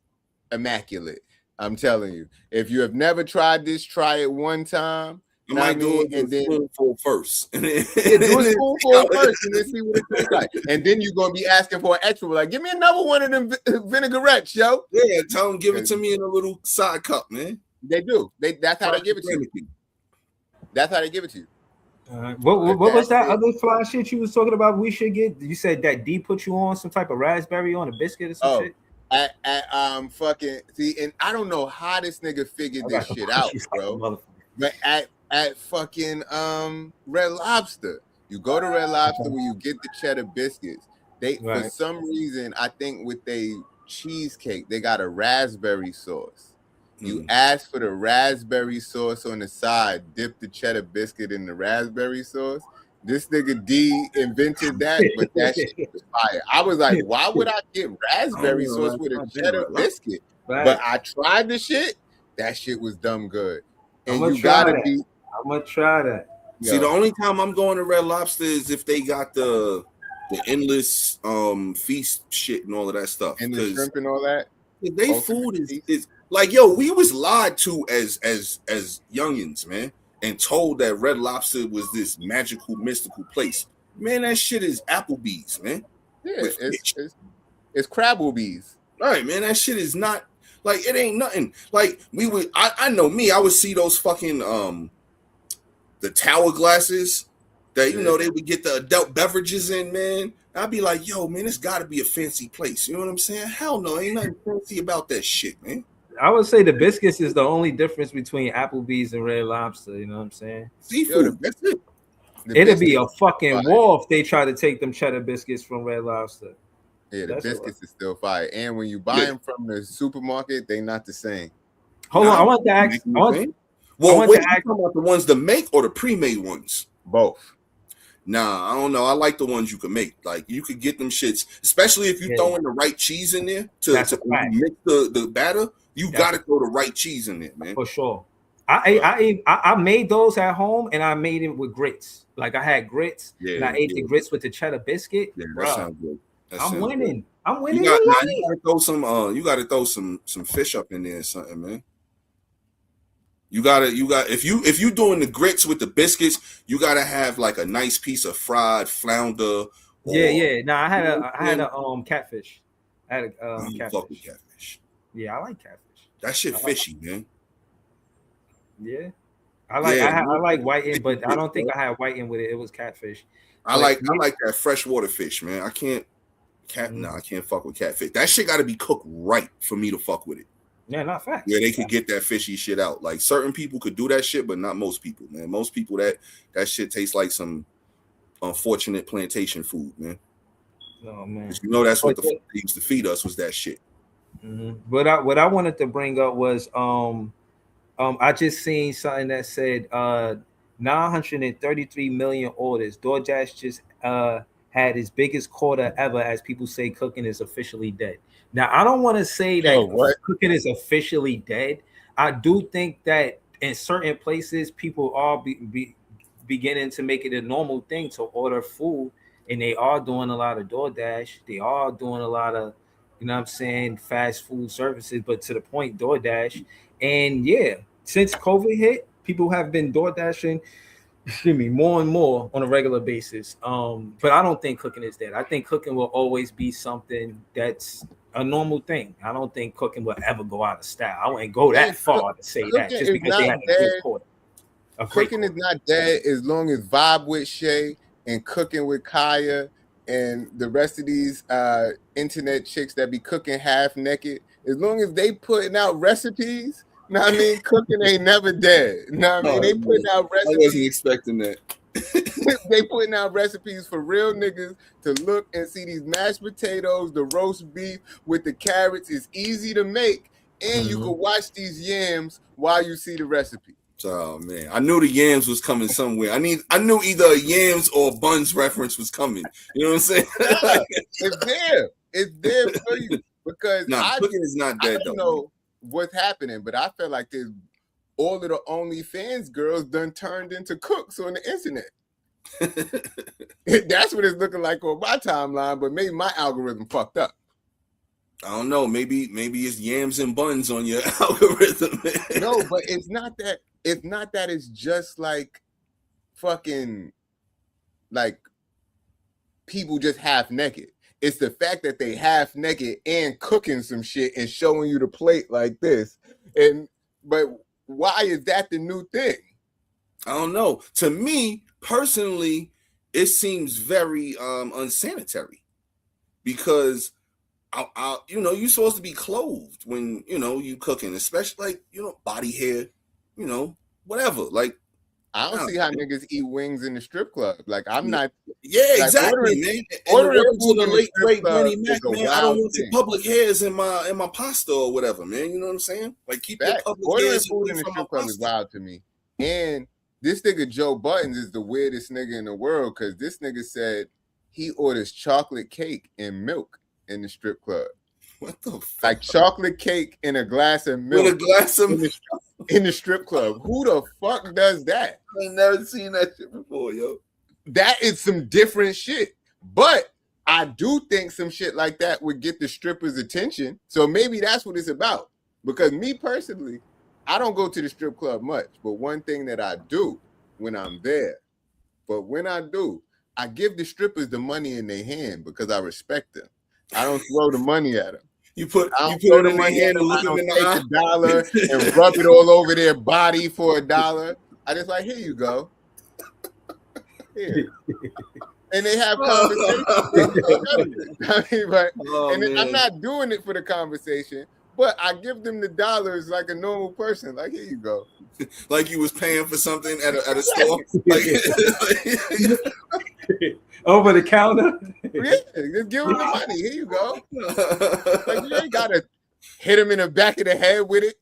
immaculate. I'm telling you. If you have never tried this, try it one time. I might do it and then spoonful first. do a spoonful first and then see what it tastes like. And then you're gonna be asking for an extra. Like, give me another one of them vinaigrettes, yo. Yeah, tell them give it to me in a little side cup, man. They do. That's how they give it to you. That's how they give it to you. What was that other fly shit you was talking about? We should get. You said that D put you on some type of raspberry on a biscuit or some shit. At fucking see, and I don't know how this nigga figured this shit out, bro. But at fucking Red Lobster, you go to Red Lobster where you get the cheddar biscuits. They for some reason, I think with they cheesecake, they got a raspberry sauce. You ask for the raspberry sauce on the side, dip the cheddar biscuit in the raspberry sauce. This nigga D invented that, but that shit was fire. I was like, why would I get raspberry sauce with a cheddar biscuit? But I tried the shit. That shit was dumb good. And you gotta be. I'm gonna try that. See, the only time I'm going to Red Lobster is if they got the endless feast shit and all of that stuff. And the shrimp and all that. They food is like, yo, we was lied to as youngins, man, and told that Red Lobster was this magical, mystical place. Man, that shit is Applebee's, man. Yeah, it's Crabblebee's. All right, man, that shit is not like it ain't nothing. Like we would, I know me, I would see those fucking the tower glasses that you know they would get the adult beverages in, man. I'd be like, yo, man, it's got to be a fancy place. You know what I'm saying? Hell no, ain't nothing fancy about that shit, man. I would say the biscuits is the only difference between Applebee's and Red Lobster. You know what I'm saying? Seafood, that's it. It'd be a fucking war if they try to take them cheddar biscuits from Red Lobster. Yeah, the biscuits is still fire. And when you buy them from the supermarket, they not the same. Hold on, I Nah, want to ask. making I you want, think. I Well, want wait, to you ask. talking about the ones to make or the pre-made ones? Both. Nah, I don't know. I like the ones you can make. Like you could get them shits, especially if you Yeah. throw in the right cheese in there That's to a fact. mix the batter. You That's got to throw the right cheese in there, man. For sure. I made those at home, and I made it with grits. Like I had grits, and I ate the grits with the cheddar biscuit. Yeah, that Bruh, sounds good. That I'm sounds winning. good. I'm You winning. got with now. life. You got to throw some fish up in there or something, man. You got if you doing the grits with the biscuits, you got to have like a nice piece of fried flounder. Yeah. No, I had a catfish. I had a Fuck with catfish. catfish. Yeah, I like catfish. That shit fishy, man. Yeah. I like whiting, but I don't think bro. I had whiting with it. It was catfish. I like that freshwater fish, man. I can't I can't fuck with catfish. That shit got to be cooked right for me to fuck with it. Yeah, not facts. Yeah, they could get that fishy shit out. Like certain people could do that shit, but not most people, man. Most people that shit tastes like some unfortunate plantation food, man. Oh man, you know that's what the fuck they used to feed us was that shit. Mm-hmm. What I wanted to bring up was I just seen something that said 933 million orders. DoorDash just had its biggest quarter ever, as people say cooking is officially dead. Now, I don't want to say that cooking is officially dead. I do think that in certain places, people are beginning to make it a normal thing to order food, and they are doing a lot of DoorDash. They are doing a lot of, you know what I'm saying, fast food services, but to the point, DoorDash. And yeah, since COVID hit, people have been DoorDashing, more and more on a regular basis. But I don't think cooking is dead. I think cooking will always be something that's a normal thing. I don't think cooking will ever go out of style. I wouldn't go that far to say that just because they had a good quarter. Cooking is not dead as long as Vibe with Shay and Cooking with Kaya and the rest of these internet chicks that be cooking half naked. As long as they putting out recipes, you know what I mean? Cooking ain't never dead. You know what I mean? They putting out recipes. I wasn't expecting that. They putting out recipes for real niggas to look and see these mashed potatoes, the roast beef with the carrots is easy to make, and you can watch these yams while you see the recipe. Oh man, I knew the yams was coming somewhere. I knew either a yams or a buns reference was coming. You know what I'm saying? It's there for you because cooking is not dead. I don't know what's happening, but I feel like there's all of the OnlyFans girls done turned into cooks on the internet. That's what it's looking like on my timeline, but maybe my algorithm fucked up. I don't know. Maybe it's yams and buns on your algorithm. No, but it's not that. It's not that. It's just like fucking like people just half naked. It's the fact that they half naked and cooking some shit and showing you the plate like this. But why is that the new thing? I don't know. To me personally, it seems very unsanitary because you're supposed to be clothed when you cooking, especially like body hair, whatever. Like I don't see how niggas eat wings in the strip club. Like I'm not. Yeah, exactly, man. Ordering food in the late great Bernie Mac, man. I don't want your public hairs in my pasta or whatever, man. You know what I'm saying? Like keep your public hairs food in the strip club is wild to me. And this nigga Joe Buttons is the weirdest nigga in the world because this nigga said he orders chocolate cake and milk in the strip club. What the fuck? Like chocolate cake and a glass of milk. With a glass of in the strip club. Who the fuck does that? I ain't never seen that shit before, yo. That is some different shit. But I do think some shit like that would get the strippers' attention. So maybe that's what it's about. Because me personally, I don't go to the strip club much. But one thing that I do when I'm there, I give the strippers the money in their hand because I respect them. I don't throw the money at them. You put it in my hand and look them in the eye. $1 and rub it all over their body for $1. I just like, here you go. Here. And they have conversations. I'm not doing it for the conversation, but I give them the dollars like a normal person. Like, here you go. Like you was paying for something at a store. Over the counter. Yeah, just give them the money. Here you go. Like you ain't gotta hit him in the back of the head with it.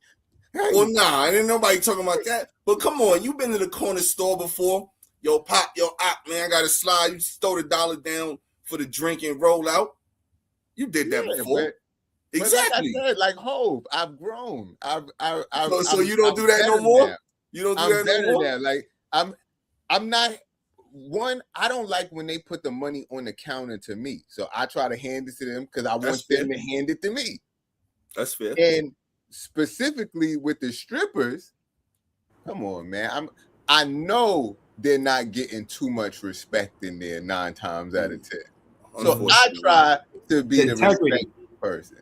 Well, nah, ain't nobody talking about that. But come on, you been to the corner store before? Yo, pop, yo, op, man, I got to slide. You throw the dollar down for the drink and roll out. You did that before. Exactly. But like I said, like Hov, I've grown. So you don't do that no more? Now. You don't do I'm that no more? now. Like I'm not one. I don't like when they put the money on the counter to me. So I try to hand it to them because I want them to hand it to me. That's fair. And specifically with the strippers, come on, man. I know they're not getting too much respect in there 9 times out of 10. So I try to be the respectful person.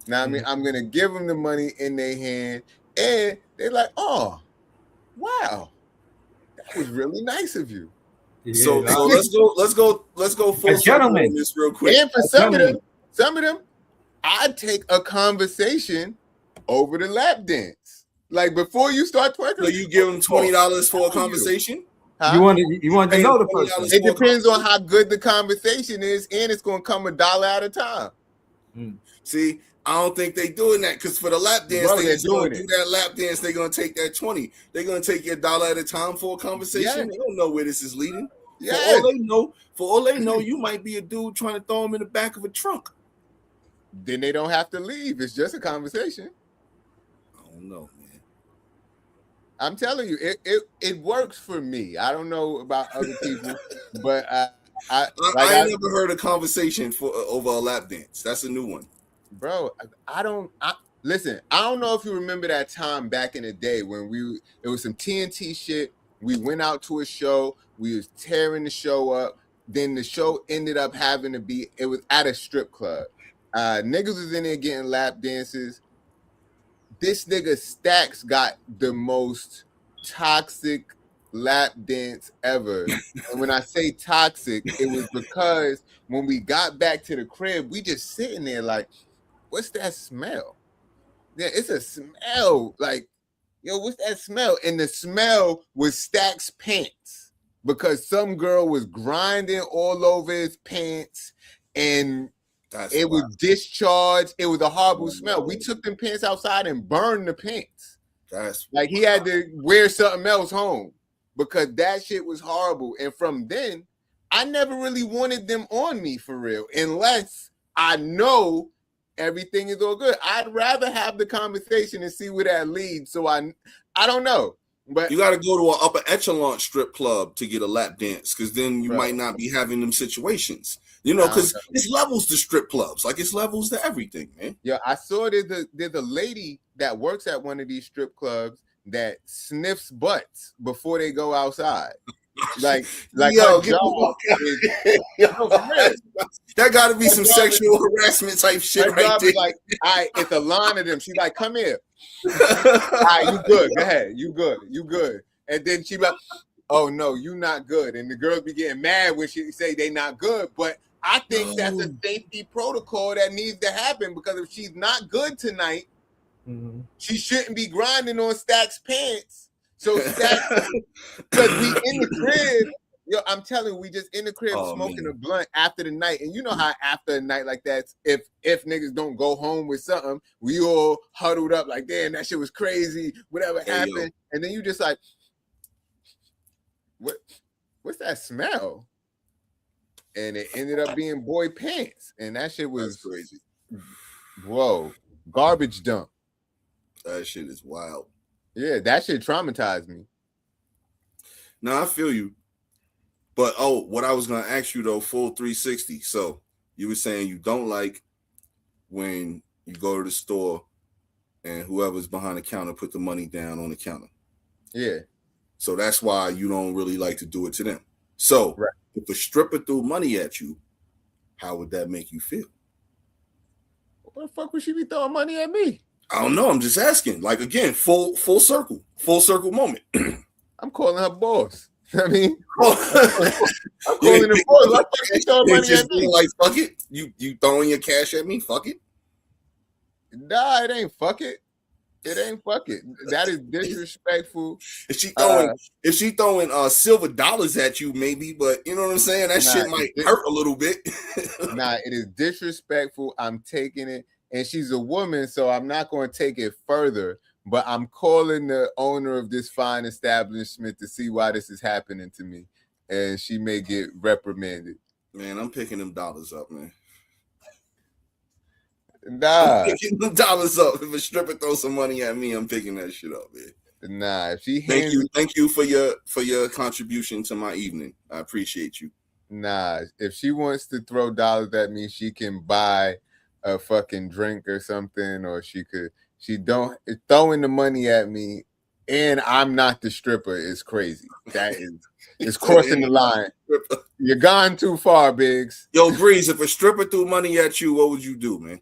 Now, I mean, I'm gonna give them the money in their hand, and they're like, "Oh, wow, that was really nice of you." Yeah, so let's go full circle on this real quick. And for some of them, I'd take a conversation over the lap dance. Like before you start twerking, so you give them $20 for a conversation. Huh? You want to know the person. It depends on how good the conversation is, and it's going to come $1 at a time. See, I don't think they doing that because for the lap dance, they're going to do that lap dance. They're going to take that 20. They're going to take your $1 at a time for a conversation. Yeah. They don't know where this is leading. Yeah. For all they know, you might be a dude trying to throw them in the back of a trunk. Then they don't have to leave. It's just a conversation. I don't know. I'm telling you, it works for me. I don't know about other people, but I never heard a conversation over a lap dance. That's a new one, bro. Listen. I don't know if you remember that time back in the day when it was some TNT shit. We went out to a show. We was tearing the show up. Then the show ended up having to be. It was at a strip club. Niggas was in there getting lap dances. This nigga Stacks got the most toxic lap dance ever. And when I say toxic, it was because when we got back to the crib, we just sitting there like, what's that smell? Yeah, it's a smell. Like, yo, what's that smell? And the smell was Stacks' pants because some girl was grinding all over his pants and it was discharged. It was a horrible smell. We took them pants outside and burned the pants. That's like he had to wear something else home because that shit was horrible. And from then, I never really wanted them on me for real, unless I know everything is all good. I'd rather have the conversation and see where that leads. So I don't know. But you got to go to an upper echelon strip club to get a lap dance because then you might not be having them situations. You know, because it's levels to strip clubs. Like it's levels to everything, man. Yeah, I saw there's a lady that works at one of these strip clubs that sniffs butts before they go outside. Like yo, that got to be some sexual harassment type shit right there. Like, all right, it's a line of them. She's like, come here. All right, you good. Go ahead. You good. And then she like, oh no, you not good. And the girls be getting mad when she say they not good. But I think that's a safety protocol that needs to happen because if she's not good tonight, she shouldn't be grinding on Stacks' pants. So Stacks, because we in the crib, yo, I'm telling you, we just in the crib smoking a blunt after the night. And you know how after a night like that, if niggas don't go home with something, we all huddled up like, damn, that shit was crazy, whatever happened. Yo. And then you just like, what's that smell? And it ended up being boy pants. And that shit was crazy. Whoa. Garbage dump. That shit is wild. Yeah, that shit traumatized me. No, I feel you. But what I was gonna ask you though, full 360. So you were saying you don't like when you go to the store and whoever's behind the counter put the money down on the counter. Yeah. So that's why you don't really like to do it to them. So if a stripper threw money at you, how would that make you feel? What the fuck would she be throwing money at me? I don't know. I'm just asking. Like again, full circle moment. I'm calling her boss. I mean, I'm calling her boss. Why fuck she throwing money at me? Like fuck it. You throwing your cash at me? Fuck it. Nah, it ain't fuck it. It ain't fuck it. That is disrespectful. If she throwing silver dollars at you, maybe, but you know what I'm saying? That shit might hurt a little bit. Nah, it is disrespectful. I'm taking it. And she's a woman, so I'm not going to take it further. but I'm calling the owner of this fine establishment to see why this is happening to me, and she may get reprimanded. Man, I'm picking them dollars up, man. Nah, I'm picking them dollars up. If a stripper throws some money at me, I'm picking that shit up, man. nah. If she Thank you for your contribution to my evening. I appreciate you. Nah, if she wants to throw dollars at me, she can buy a fucking drink or something, or she don't throwing the money at me, and I'm not the stripper is crazy. That is it's crossing the line. You're gone too far, Biggs. Yo, Breeze, if a stripper threw money at you, what would you do, man?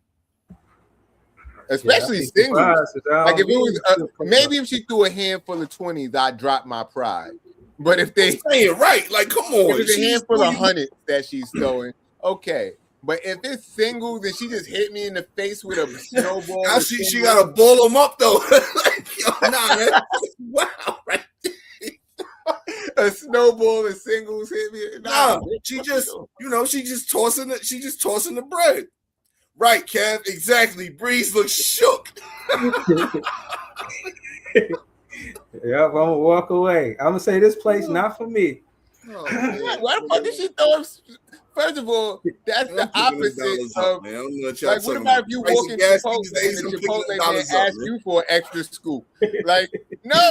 Especially single. Like if it was maybe if she threw a handful of 20s, I'd drop my pride. But if they saying right, like come on, if it's a handful of hundreds that she's throwing, okay. But if it's singles and she just hit me in the face with a snowball, now she gotta ball them up though. Like, yo, nah, man. Wow, right. A snowball and singles hit me. Nah, she just tossing it. She just tossing the bread. Right, Kev. Exactly. Breeze looks shook. Yeah, I'm gonna walk away. I'm gonna say this place not for me. Oh, why the fuck did she throw? First of all, that's the opposite of like. What about if you walk into Chipotle and the Chipotle man asks you for an extra scoop? Like, no,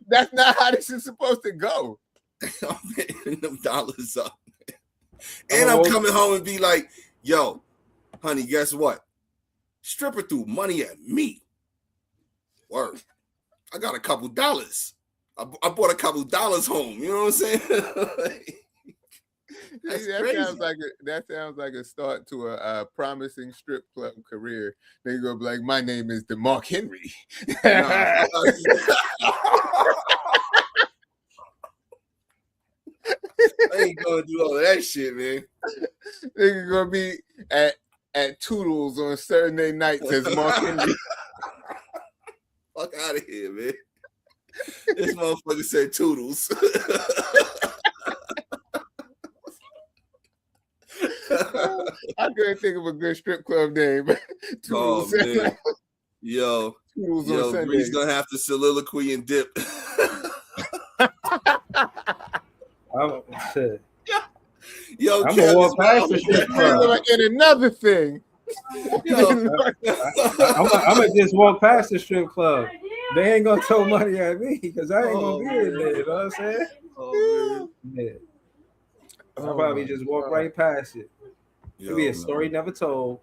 that's not how this is supposed to go. I'm getting them dollars up, and I'm coming home and be like, "Yo, honey, guess what? Stripper threw money at me. Word. I got a couple dollars. I bought a couple dollars home. You know what I'm saying? That sounds like a start to a promising strip club career. They go be like, my name is DeMark Henry. I ain't gonna do all of that shit, man. They're gonna be at Toodles on Saturday nights as Mark Henry. Fuck out of here, man. This motherfucker said Toodles. I couldn't think of a good strip club name. Toodles. Oh, man. Yo, Bree's gonna have to soliloquy and dip. Oh, shit. Yo, I'm gonna walk past the strip club. And another thing. I'm gonna just walk past the strip club. They ain't gonna throw money at me because I ain't gonna be in there. You know what I'm saying? Oh, yeah. I'll probably just walk right past it. It'll be a story never told.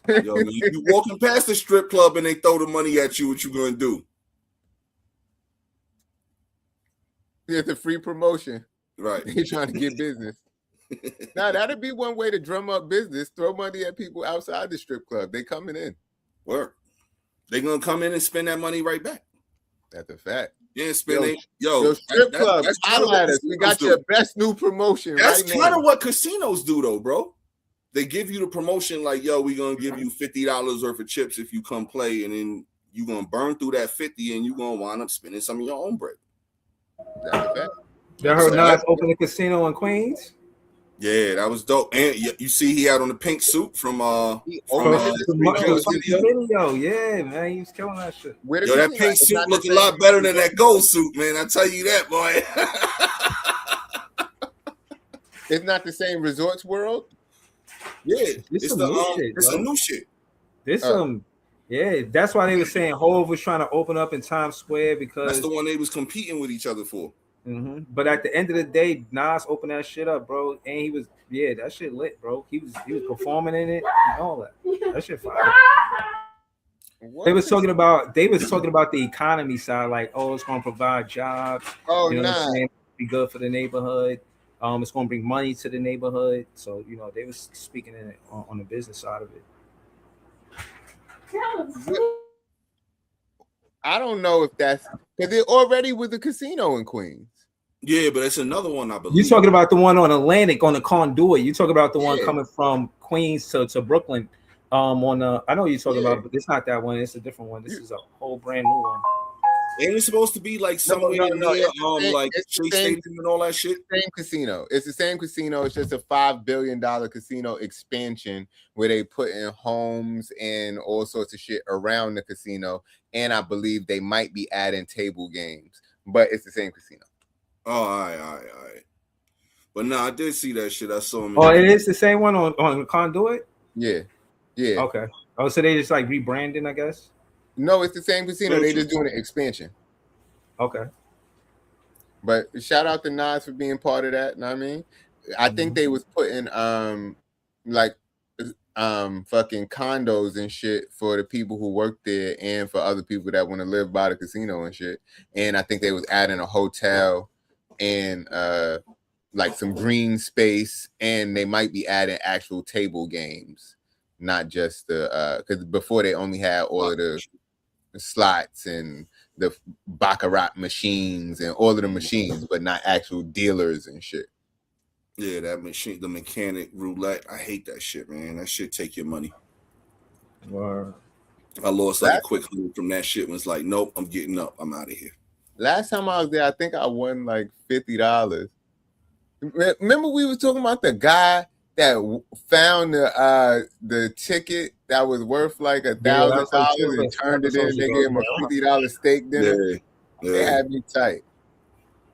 Yo, you walking past the strip club and they throw the money at you, what you gonna do? It's a free promotion. Right. He's trying to get business. Now, that'd be one way to drum up business. Throw money at people outside the strip club. They coming in. Work. They gonna come in and spend that money right back. That's a fact. Yeah, spend strip club. Highlight us. We got your best new promotion. That's kind of what casinos do, though, bro. They give you the promotion like, yo, we gonna give you $50 worth of chips if you come play, and then you gonna burn through that 50, and you gonna wind up spending some of your own bread. That's a fact. Y'all heard Nas open a casino in Queens? Yeah, that was dope. And you see, he had on the pink suit from video. Yeah, man, he was killing that shit. Yo, that pink suit looked a lot better than that gold suit, man. I tell you that, boy. It's not the same Resorts World. Yeah, it's a new shit. Yeah, that's why they were saying Hov was trying to open up in Times Square because that's the one they was competing with each other for. Mm-hmm. But at the end of the day, Nas opened that shit up, bro, and he was that shit lit, bro. He was performing in it and all that. That shit fire. They was talking about the economy side, like, oh, it's gonna provide jobs. Oh, you know what I'm saying? Be good for the neighborhood. It's gonna bring money to the neighborhood. So they was speaking in it on the business side of it. I don't know if that's because it already was a casino in Queens. Yeah, but it's another one, I believe. You're talking about the one on Atlantic on the Conduit. You talking about the one coming from Queens to Brooklyn. I know you're talking about, but it's not that one. It's a different one. This is a whole brand new one. Ain't it supposed to be like somewhere no, near like it's the Shea same Stadium and all that shit? same casino. It's the same casino. It's just a $5 billion casino expansion where they put in homes and all sorts of shit around the casino. And I believe they might be adding table games, but it's the same casino. Oh, all right. But no, I did see that shit. I saw him. Oh, it is the same one on Conduit? Yeah. Okay. Oh, so they just like rebranding, I guess? No, it's the same casino. They just doing an expansion. Okay. But shout out to Nas for being part of that. Know what I mean? I think they was putting fucking condos and shit for the people who work there and for other people that want to live by the casino and shit. And I think they was adding a hotel and like some green space, and they might be adding actual table games, not just the because before they only had all of the slots and the baccarat machines and all of the machines, but not actual dealers and shit. Yeah, that machine, the mechanic roulette. I hate that shit, man. That shit take your money. Wow. I lost like a quick $100 from that shit. Was like, nope, I'm getting up. I'm out of here. Last time I was there, I think I won like $50. Remember we were talking about the guy that found the ticket that was worth like $1,000 and turned it in. They gave him a $50 steak dinner. Yeah. They had me tight.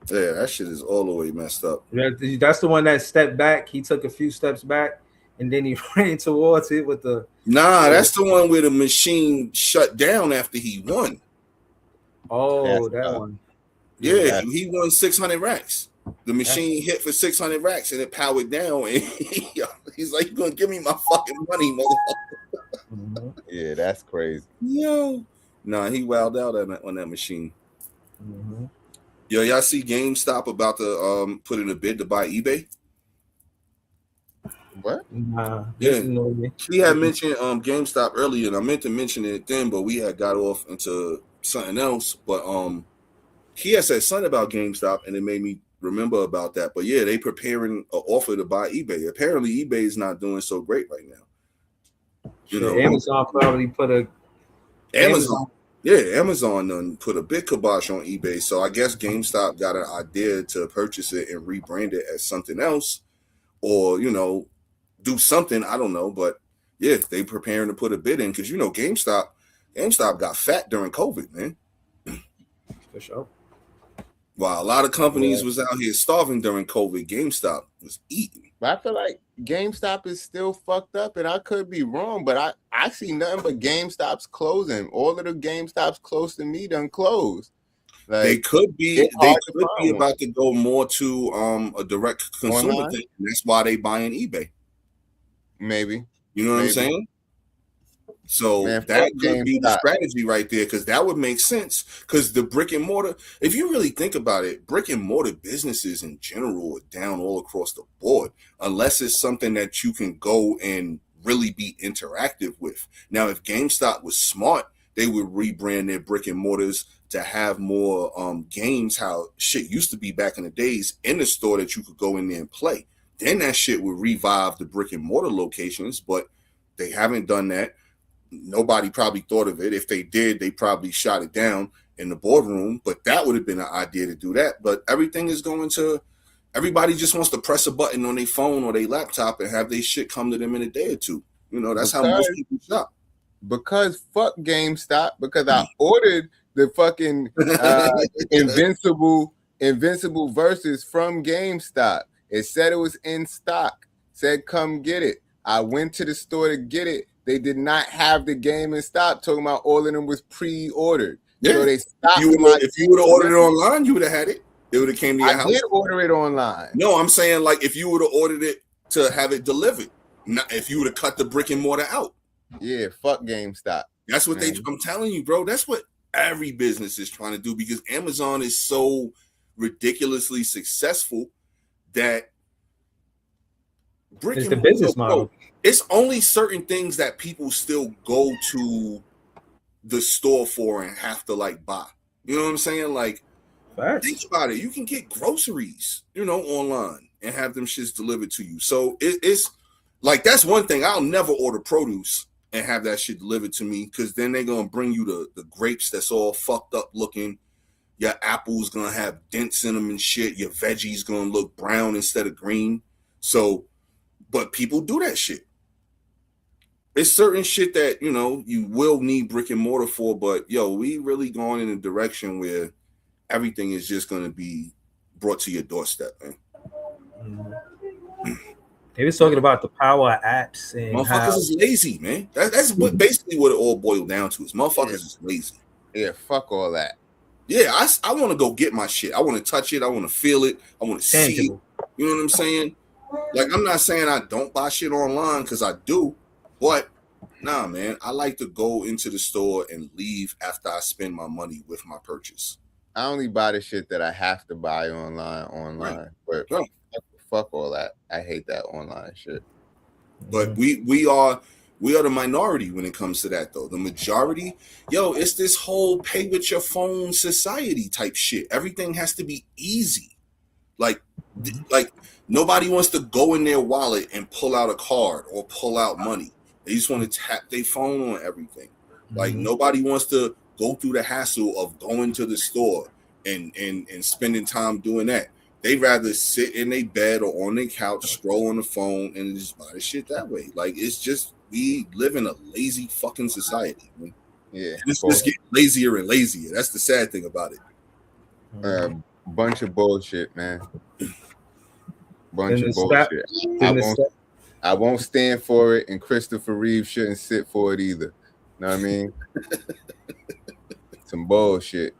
Yeah, that shit is all the way messed up. That's the one that stepped back. He took a few steps back, and then he ran towards it with the. Nah, that's the one where the machine shut down after he won. Oh, that one. Yeah, he won 600 racks. The machine hit for 600 racks and it powered down. And he's like, "You're gonna give me my fucking money, motherfucker." Yeah, that's crazy. Yo, nah, he wowed out on that machine. Yo, y'all see GameStop about to put in a bid to buy eBay? What? Nah. Yeah, he had mentioned GameStop earlier, and I meant to mention it then, but we had got off into something else. But he had said something about GameStop, and it made me remember about that. But yeah, they preparing an offer to buy eBay. Apparently, eBay is not doing so great right now. You know, Amazon probably put a Amazon done put a big kibosh on eBay. So I guess GameStop got an idea to purchase it and rebrand it as something else, or do something. I don't know, but yeah, they preparing to put a bid in because GameStop got fat during COVID, man. For sure. While a lot of companies was out here starving during COVID, GameStop was eating. But I feel like GameStop is still fucked up, and I could be wrong, but I see nothing but GameStop's closing. All of the GameStops close to me done closed. Like, they could be about to go more to a direct consumer thing. And that's why they buying eBay. Maybe. You know what I'm saying? So that could be the strategy right there, because that would make sense. Because the brick and mortar, if you really think about it, brick and mortar businesses in general are down all across the board, unless it's something that you can go and really be interactive with. Now, if GameStop was smart, they would rebrand their brick and mortars to have more games, how shit used to be back in the days in the store that you could go in there and play. Then that shit would revive the brick and mortar locations, but they haven't done that. Nobody probably thought of it. If they did, they probably shot it down in the boardroom, but that would have been an idea to do that. But everything is going to, everybody just wants to press a button on their phone or their laptop and have their shit come to them in a day or two. That's how most people shop. Because fuck GameStop, because I ordered the fucking Invincible Versus from GameStop. It said it was in stock, said come get it. I went to the store to get it. They did not have the game in stock, talking about all of them was pre-ordered. Yeah. So they stopped. If you would have ordered it online, you would have had it. It would have came to your house. I did order it online. No, I'm saying like if you would have ordered it to have it delivered, not if you would have cut the brick and mortar out. Yeah, fuck GameStop. That's what I'm telling you, bro. That's what every business is trying to do, because Amazon is so ridiculously successful that brick it's and the business model. Bro, it's only certain things that people still go to the store for and have to like buy. You know what I'm saying? Like, think about it. You can get groceries, online and have them shits delivered to you. So it's like, that's one thing. I'll never order produce and have that shit delivered to me, because then they're going to bring you the grapes that's all fucked up looking, Your apple's gonna have dents in them and shit. Your veggies gonna look brown instead of green. So, but people do that shit. It's certain shit that, you know, you will need brick and mortar for, but yo, we really going in a direction where everything is just gonna be brought to your doorstep, man. They was talking about the power of apps and Motherfuckers how is lazy, man. That's what basically what it all boiled down to is motherfuckers is lazy. Yeah, fuck all that. Yeah, I want to go get my shit. I want to touch it. I want to feel it. I want to see it. tangible. You know what I'm saying? Like, I'm not saying I don't buy shit online because I do, but nah, man, I like to go into the store and leave after I spend my money with my purchase. I only buy the shit that I have to buy online. Right. But Right. fuck all that. I hate that online shit. But we are the minority when it comes to that, though. The majority, yo, it's this whole pay with your phone society type shit. Everything has to be easy. Like nobody wants to go in their wallet and pull out a card or pull out money. They just want to tap their phone on everything. Like nobody wants to go through the hassle of going to the store and spending time doing that. They'd rather sit in their bed or on their couch, scroll on the phone, and just buy the shit that way. Like, it's just, we live in a lazy fucking society, man. Yeah. It's just getting lazier and lazier. That's the sad thing about it. Bunch of bullshit, man. Bunch And of the bullshit. I won't stand for it, and Christopher Reeve shouldn't sit for it either. Know what I mean? Some bullshit.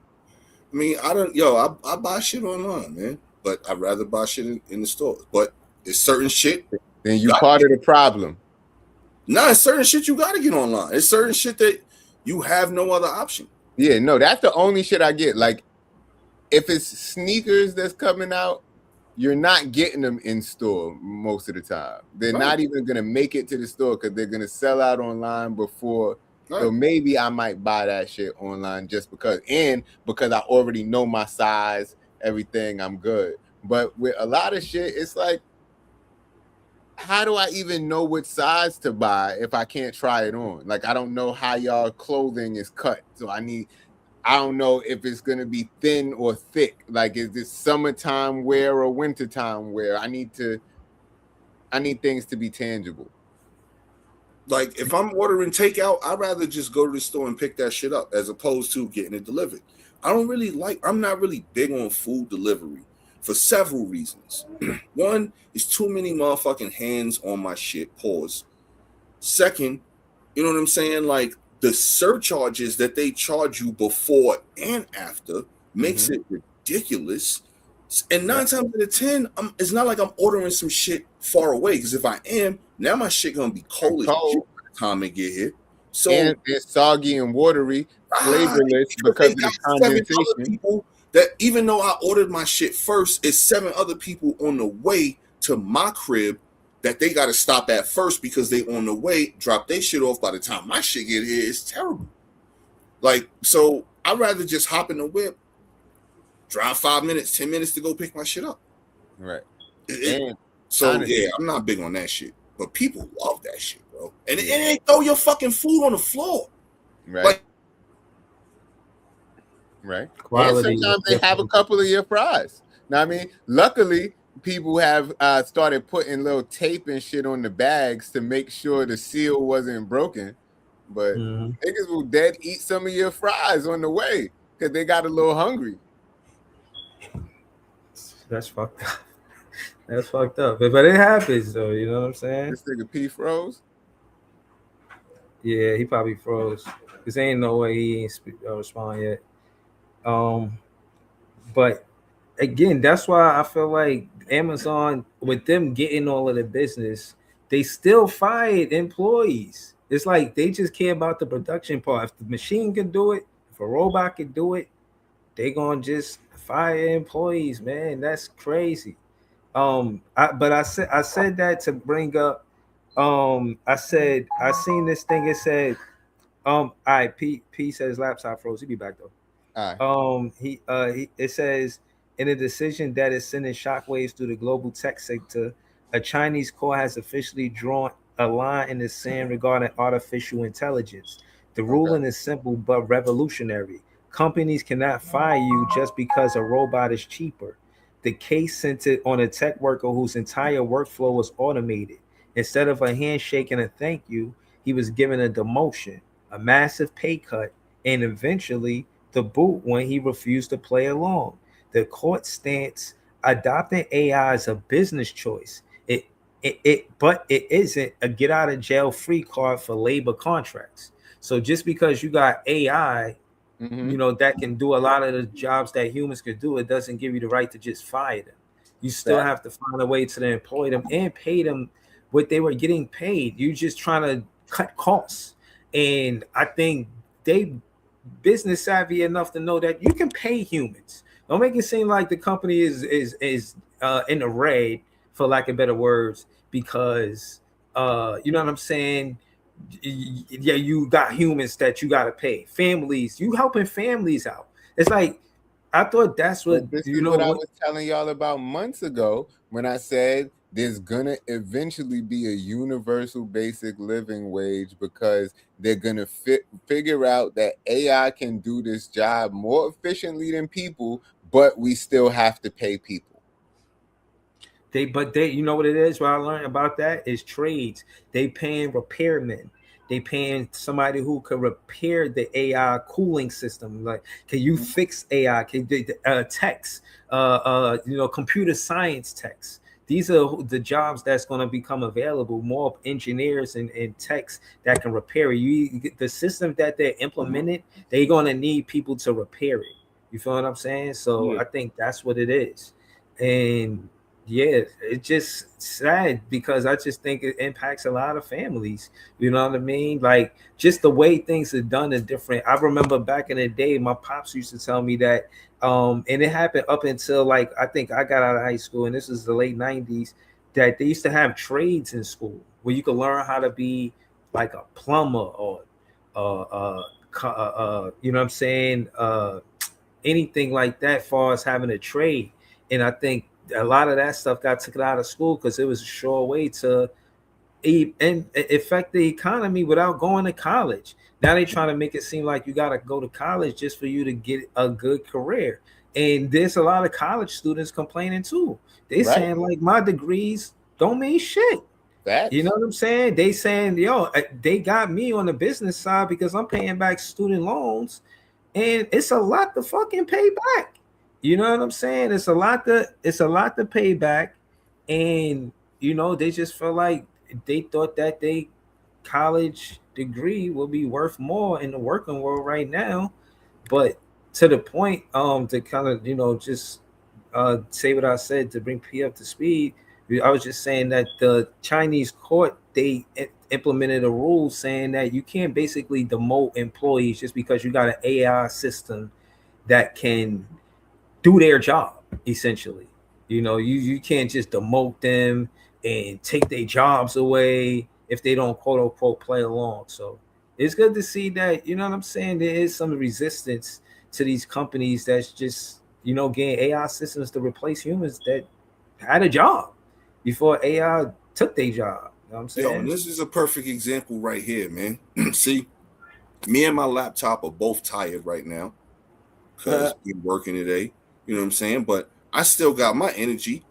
I mean, I buy shit online, man, but I'd rather buy shit in the stores. But it's certain shit. Then you part of the problem. Nah, it's certain shit you got to get online. It's certain shit that you have no other option. Yeah, no, that's the only shit I get. Like, if it's sneakers that's coming out, you're not getting them in store most of the time. They're not even going to make it to the store because they're going to sell out online before. Right. So maybe I might buy that shit online just because I already know my size, everything, I'm good. But with a lot of shit, it's like, how do I even know what size to buy if I can't try it on? Like, I don't know how y'all clothing is cut. So I don't know if it's going to be thin or thick. Like, is this summertime wear or wintertime wear? I need things to be tangible. Like, if I'm ordering takeout, I'd rather just go to the store and pick that shit up as opposed to getting it delivered. I'm not really big on food delivery for several reasons. One, is too many motherfucking hands on my shit, pause. Second, you know what I'm saying? Like, the surcharges that they charge you before and after makes it ridiculous. And 9 times out of 10, it's not like I'm ordering some shit far away. Because if I am, now my shit gonna be cold as shit by the time it get here. So and it's soggy and watery, flavorless because of the condensation. People that even though I ordered my shit first, it's 7 other people on the way to my crib that they got to stop at first because they on the way, drop their shit off. By the time my shit get here, it's terrible. Like, so I'd rather just hop in the whip, drive 5 minutes, 10 minutes to go pick my shit up. Right. Yeah, I'm not big on that shit. But people love that shit, bro. And they throw your fucking food on the floor. Right. Like, right. Quality. And sometimes they have a couple of your fries. Now, I mean, luckily, people have started putting little tape and shit on the bags to make sure the seal wasn't broken. But niggas will dead eat some of your fries on the way because they got a little hungry. That's fucked up. That's fucked up. But it happens, though. You know what I'm saying? This nigga P froze. Yeah, he probably froze. Cause ain't no way he ain't respond yet. But again, that's why I feel like Amazon, with them getting all of the business, they still fired employees. It's like they just care about the production part. If the machine can do it, if a robot can do it, they gonna just fire employees, man. That's crazy. I said that to bring up. I said I seen this thing. It said, all right. P says laptop froze. He'll be back though. All right. It says, in a decision that is sending shockwaves through the global tech sector, a Chinese court has officially drawn a line in the sand regarding artificial intelligence. The ruling is simple but revolutionary. Companies cannot fire you just because a robot is cheaper. The case centered on a tech worker whose entire workflow was automated. Instead of a handshake and a thank you, he was given a demotion, a massive pay cut, and eventually the boot when he refused to play along. The court stance adopting AI as a business choice. But it isn't a get out of jail free card for labor contracts. So just because you got AI, Mhm. that can do a lot of the jobs that humans could do, it doesn't give you the right to just fire them. You still Fact. have to find a way to employ them and pay them what they were getting paid. You just trying to cut costs. And I think they business savvy enough to know that you can pay humans. Don't make it seem like the company is in the red, for lack of better words, because you know what I'm saying. Yeah, you got humans that you got to pay. Families, you helping families out. It's like I thought that's what But this is what I was telling y'all about months ago when I said there's gonna eventually be a universal basic living wage because they're gonna figure out that AI can do this job more efficiently than people, but we still have to pay people. But you know what it is? What I learned about that is trades. They paying repairmen. They paying somebody who could repair the AI cooling system. Like, can you fix AI? Can techs? Computer science techs. These are the jobs that's going to become available. More engineers and techs that can repair it. The system that they're implementing, they're going to need people to repair it. You feel what I'm saying? So I think that's what it is. And yeah, it's just sad because I just think it impacts a lot of families. You know what I mean? Like just the way things are done are different. I remember back in the day, my pops used to tell me that, and it happened up until like I think I got out of high school, and this is the late '90s, that they used to have trades in school where you could learn how to be like a plumber or, you know what I'm saying, anything like that, as far as having a trade. And I think a lot of that stuff got taken out of school because it was a sure way to affect the economy without going to college. Now they trying to make it seem like you got to go to college just for you to get a good career. And there's a lot of college students complaining too. They saying like my degrees don't mean shit. You know what I'm saying? They saying, yo, they got me on the business side because I'm paying back student loans, and it's a lot to fucking pay back. You know what I'm saying? It's a lot to pay back, and they just feel like they thought that they college degree will be worth more in the working world right now. But to the point, to kind of just say what I said to bring P up to speed. I was just saying that the Chinese court, they implemented a rule saying that you can't basically demote employees just because you got an AI system that can do their job. Essentially, you can't just demote them and take their jobs away if they don't quote unquote play along. So it's good to see that, you know what I'm saying, there is some resistance to these companies that's just getting AI systems to replace humans that had a job before AI took their job. You know what I'm saying? Yo, and this is a perfect example right here, man. See, me and my laptop are both tired right now because we're working today. You know what I'm saying? But I still got my energy.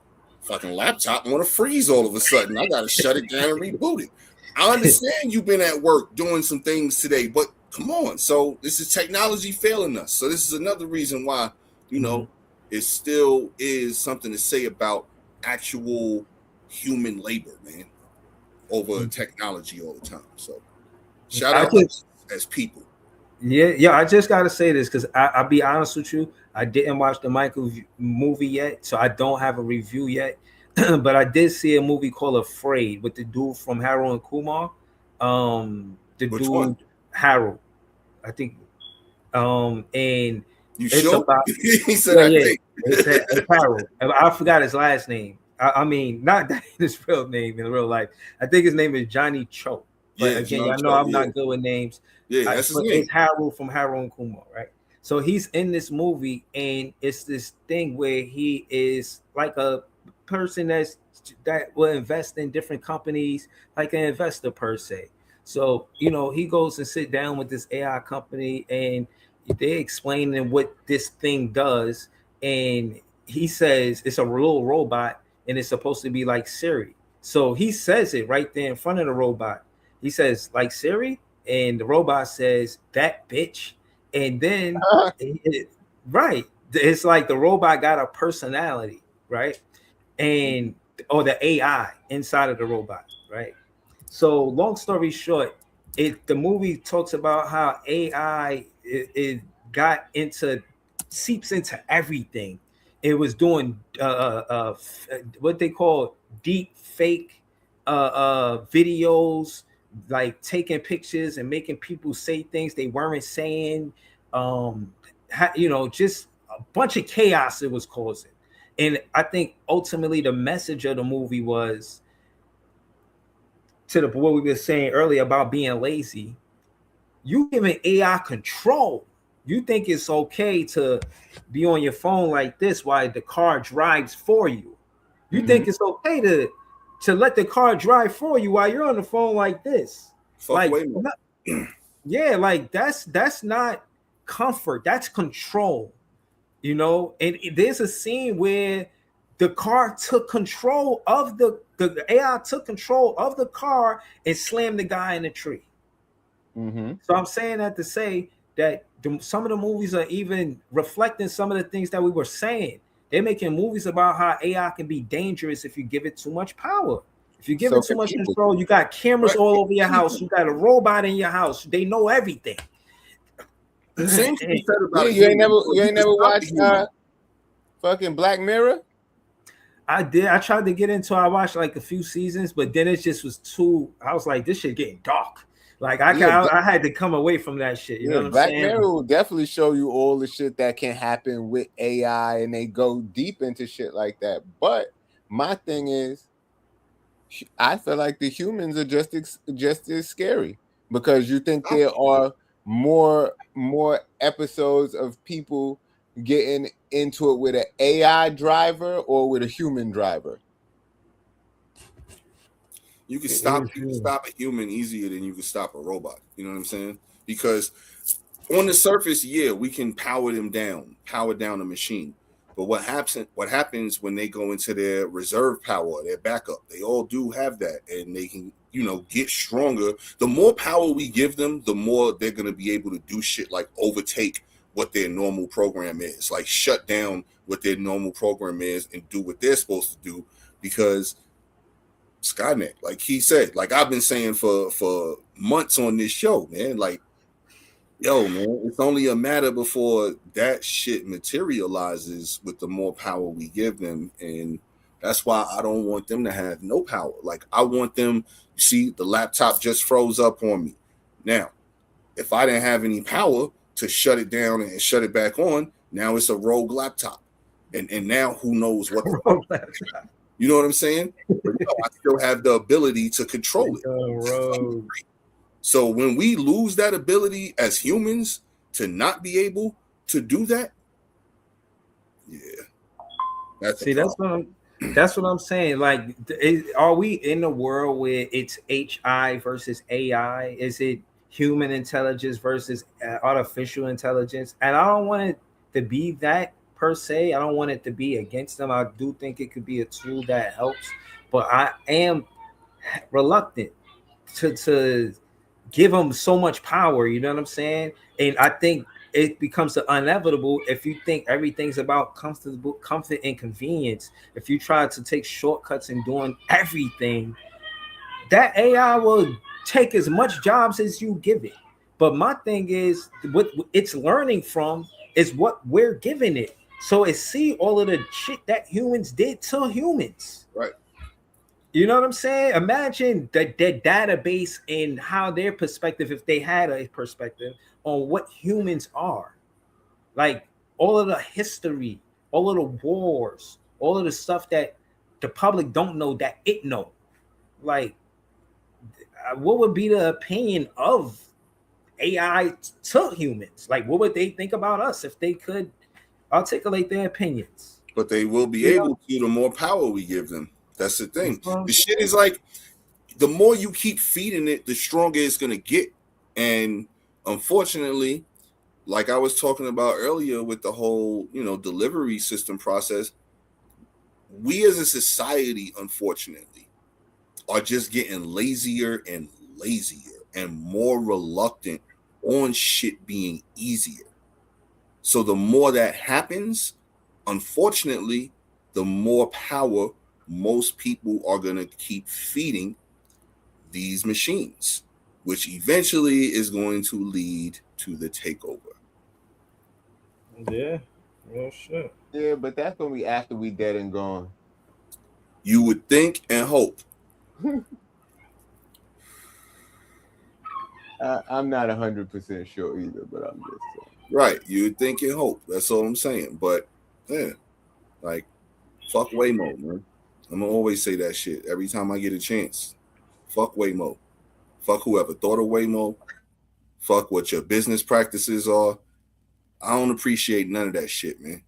Fucking laptop want to freeze all of a sudden. I got to shut it down and reboot it. I understand you've been at work doing some things today, but come on. So this is technology failing us. So this is another reason why, it still is something to say about actual human labor, man, over technology all the time. So shout out as people. Yeah, I just gotta say this because I'll be honest with you. I didn't watch the Michael movie yet, so I don't have a review yet. But I did see a movie called Afraid with the dude from Harold and Kumar. Which one? Harold, I think. And you it's sure? about He said, I think. It's Harold. I forgot his last name. I mean, not that his real name in real life. I think his name is Johnny Cho. But again, I know I'm not good with names. Yeah, that's his name. It's Harold from Harold and Kumar, right? So he's in this movie, and it's this thing where he is like a person that will invest in different companies, like an investor per se. So he goes and sit down with this AI company, and They're explaining what this thing does, and he says it's a little robot, and it's supposed to be like Siri. So he says it right there in front of the robot. He says, like Siri, and the robot says, that bitch. And then, right, it's like the robot got a personality, right? And or the AI inside of the robot, right? So long story short, the movie talks about how AI it got into seeps into everything. It was doing what they call deep fake videos, like taking pictures and making people say things they weren't saying. Just a bunch of chaos it was causing. And I think ultimately the message of the movie was to what we were saying earlier about being lazy. You giving AI control. You think it's okay to be on your phone like this while the car drives for you. You think it's okay to let the car drive for you while you're on the phone like this. Like, yeah, like that's not comfort. That's control. And there's a scene where the car took control of the AI took control of the car and slammed the guy in the tree. So I'm saying that to say that some of the movies are even reflecting some of the things that we were saying. They're making movies about how AI can be dangerous if you give it too much power. If you give it too much control, you got cameras all over your house. You got a robot in your house. They know everything. Same thing said about you ain't never watched fucking Black Mirror? I did. I tried to get into. I watched like a few seasons, but then it just was too. I was like, this shit getting dark. Like I had to come away from that shit. You know what I'm saying? Black Mirror will definitely show you all the shit that can happen with AI, and they go deep into shit like that. But my thing is, I feel like the humans are just as scary, because you think there are more episodes of people getting into it with an AI driver or with a human driver. You can stop a human easier than you can stop a robot. You know what I'm saying? Because on the surface, yeah, we can power down a machine. But what happens when they go into their reserve power, their backup? They all do have that, and they can, get stronger. The more power we give them, the more they're going to be able to do shit like overtake what their normal program is, like shut down what their normal program is and do what they're supposed to do. Because Skynet, like he said, like I've been saying for months on this show, man, like, yo, man, it's only a matter before that shit materializes with the more power we give them. And that's why I don't want them to have no power. Like, I want them, see, the laptop just froze up on me. Now, if I didn't have any power to shut it down and shut it back on, now it's a rogue laptop. And now who knows what the you know what I'm saying? But, I still have the ability to control it. So when we lose that ability as humans to not be able to do that, yeah, that's what I'm saying. Like, are we in a world where it's HI versus AI? Is it human intelligence versus artificial intelligence? And I don't want it to be that per se. I don't want it to be against them. I do think it could be a tool that helps, but I am reluctant to give them so much power. You know what I'm saying? And I think it becomes inevitable if you think everything's about comfort and convenience. If you try to take shortcuts in doing everything, that AI will take as much jobs as you give it. But my thing is, what it's learning from is what we're giving it. So it see all of the shit that humans did to humans. Right. You know what I'm saying? Imagine their database and how their perspective, if they had a perspective on what humans are. Like all of the history, all of the wars, all of the stuff that the public don't know that it know. Like, what would be the opinion of AI to humans? Like, what would they think about us if they could articulate their opinions? But they will be able to, the more power we give them. That's the thing. The shit is like, the more you keep feeding it, the stronger it's going to get. And unfortunately, like I was talking about earlier with the whole, delivery system process, we as a society, unfortunately, are just getting lazier and lazier and more reluctant on shit being easier. So the more that happens, unfortunately, the more power most people are going to keep feeding these machines, which eventually is going to lead to the takeover. Yeah. Real shit. Yeah, but that's gonna be after we dead and gone. You would think and hope. I'm not 100% sure either, but I'm just saying. Right. You would think and hope. That's all I'm saying. But, yeah, like, fuck Waymo, man. I'm going to always say that shit every time I get a chance. Fuck Waymo. Fuck whoever thought of Waymo. Fuck what your business practices are. I don't appreciate none of that shit, man.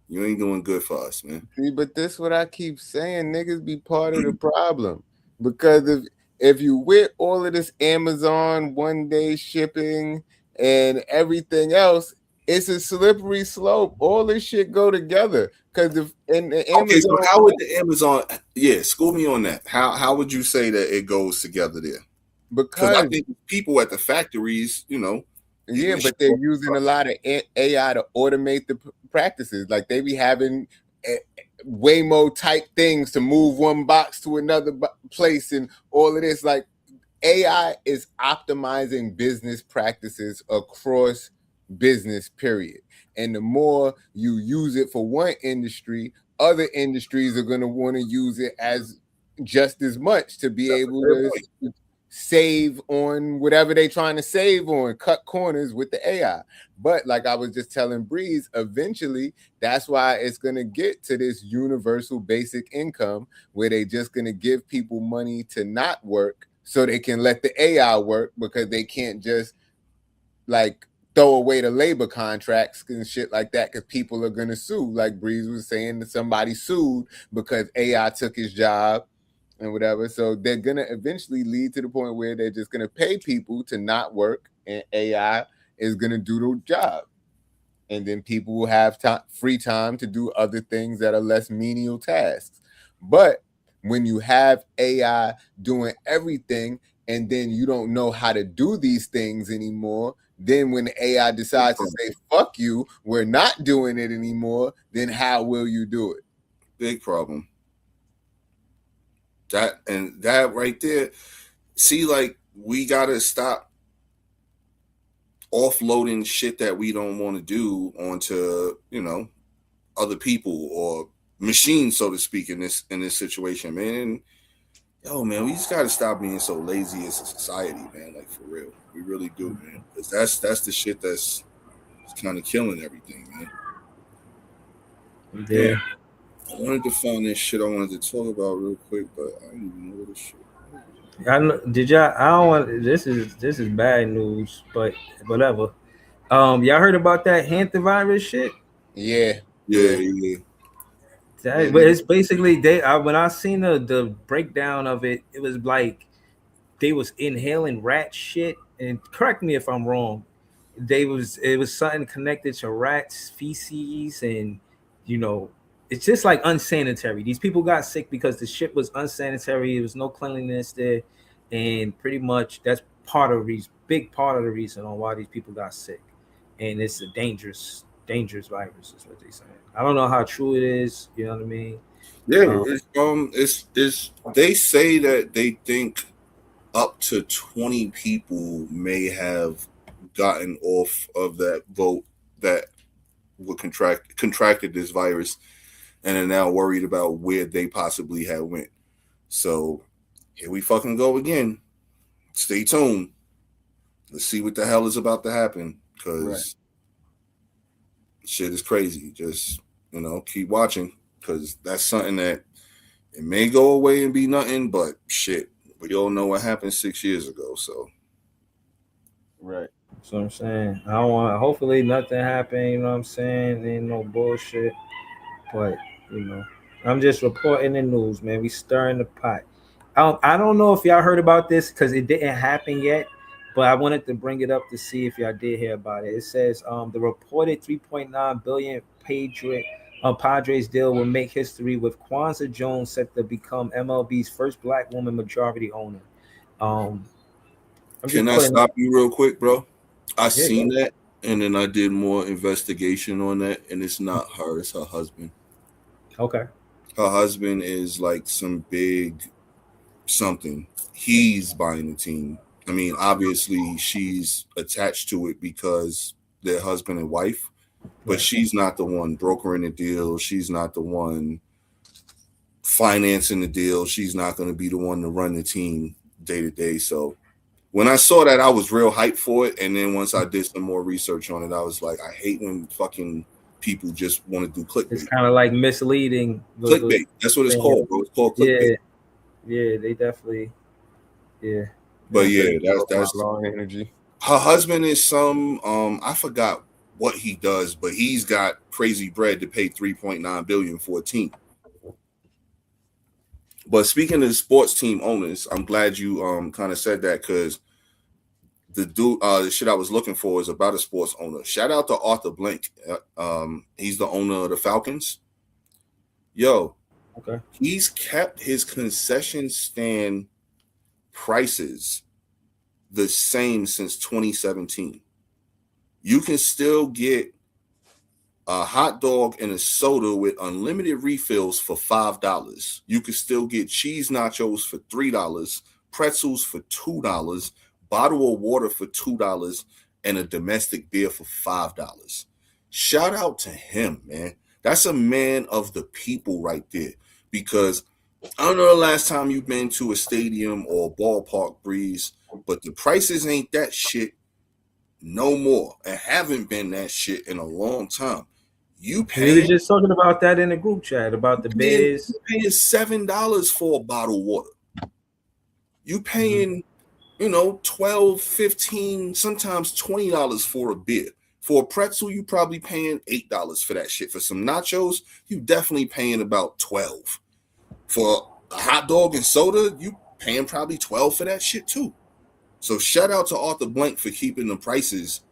You ain't doing good for us, man. See, but this what I keep saying. Niggas be part of the problem. Because if you with all of this Amazon one-day shipping and everything else, it's a slippery slope. All this shit go together. Because if in the Amazon, okay, so how would the Amazon? Yeah, school me on that. How would you say that it goes together there? Because I think people at the factories, yeah, but they're using a lot of AI to automate the practices. Like they be having Waymo type things to move one box to another place and all of this. Like AI is optimizing business practices across business, period. And the more you use it for one industry, other industries are going to want to use it as just as much to be able to save on whatever they're trying to save on, cut corners with the AI. But like I was just telling Breeze, eventually that's why it's going to get to this universal basic income where they just going to give people money to not work so they can let the AI work, because they can't just like throw away the labor contracts and shit like that, because people are going to sue. Like Breeze was saying, that somebody sued because AI took his job and whatever. So they're going to eventually lead to the point where they're just going to pay people to not work, and AI is going to do the job. And then people will have free time to do other things that are less menial tasks. But when you have AI doing everything and then you don't know how to do these things anymore, then when the AI decides to say, fuck you, we're not doing it anymore, then how will you do it? Big problem. That right there, see, like, we gotta stop offloading shit that we don't want to do onto, other people or machines, so to speak, in this situation, man. And, man, we just gotta stop being so lazy as a society, man. Like, for real, we really do, man. Because that's the shit that's kind of killing everything, man. Yeah. I wanted to find this shit I wanted to talk about real quick, but I don't even know what this shit. I know, did y'all? I don't want. This is bad news, but whatever. Y'all heard about that hantavirus shit? Yeah. But it's basically when I seen the breakdown of it, it was like they was inhaling rat shit. And correct me if I'm wrong. It was something connected to rats feces, and it's just like unsanitary. These people got sick because the shit was unsanitary. There was no cleanliness there, and pretty much that's big part of the reason on why these people got sick. And it's a dangerous virus, is what they say. I don't know how true it is. You know what I mean? Yeah, it's they say that they think up to 20 people may have gotten off of that boat that were contracted this virus, and are now worried about where they possibly had went. So here we fucking go again. Stay tuned. Let's see what the hell is about to happen, because shit is crazy. Just, keep watching, because that's something that it may go away and be nothing, but shit, we all know what happened 6 years ago. So, right. That's what I'm saying. I don't want. Hopefully, nothing happened. You know what I'm saying? Ain't no bullshit. But I'm just reporting the news, man. We stirring the pot. I don't know if y'all heard about this because it didn't happen yet, but I wanted to bring it up to see if y'all did hear about it. It says the reported 3.9 billion Padres deal will make history, with Kwanzaa Jones set to become MLB's first black woman majority owner. I'm Can I putting, stop you real quick, bro? I yeah, seen that, and then I did more investigation on that, and it's not her, it's her husband. okay. Her husband is like some big something. He's buying the team. I mean, obviously she's attached to it because they're husband and wife, but Right. she's not the one brokering the deal. She's not the one financing the deal. She's not going to be the one to run the team day to day. So when I saw that, I was real hyped for it. And then once I did some more research on it, I was like, I hate when fucking people just want to do clickbait. It's kind of like misleading. Clickbait. That's what it's called, bro. It's called clickbait. Yeah, they definitely, yeah. But yeah, that's long energy. her husband is some I forgot what he does, but he's got crazy bread to pay 3.9 billion for a team. But speaking of sports team owners, I'm glad you kind of said that, because the shit I was looking for is about a sports owner. Shout out to Arthur Blank. He's the owner of the Falcons. Yo, Okay. he's kept his concession stand prices the same since 2017. You can still get a hot dog and a soda with unlimited refills for $5. You can still get cheese nachos for $3, pretzels for $2, bottle of water for $2, and a domestic beer for $5. Shout out to him, man. That's a man of the people right there. Because I don't know the last time you've been to a stadium or a ballpark, Breeze, but the prices ain't that shit no more, and haven't been that shit in a long time. You We were paying just talking about that in the group chat about the Bears. $7 for a bottle of water. You paying, you know, $12, $15, sometimes $20 for a beer. For a pretzel, you probably paying $8 for that shit. For some nachos, you definitely paying about $12. For a hot dog and soda, you paying probably $12 for that shit too. So shout out to Arthur Blank for keeping the prices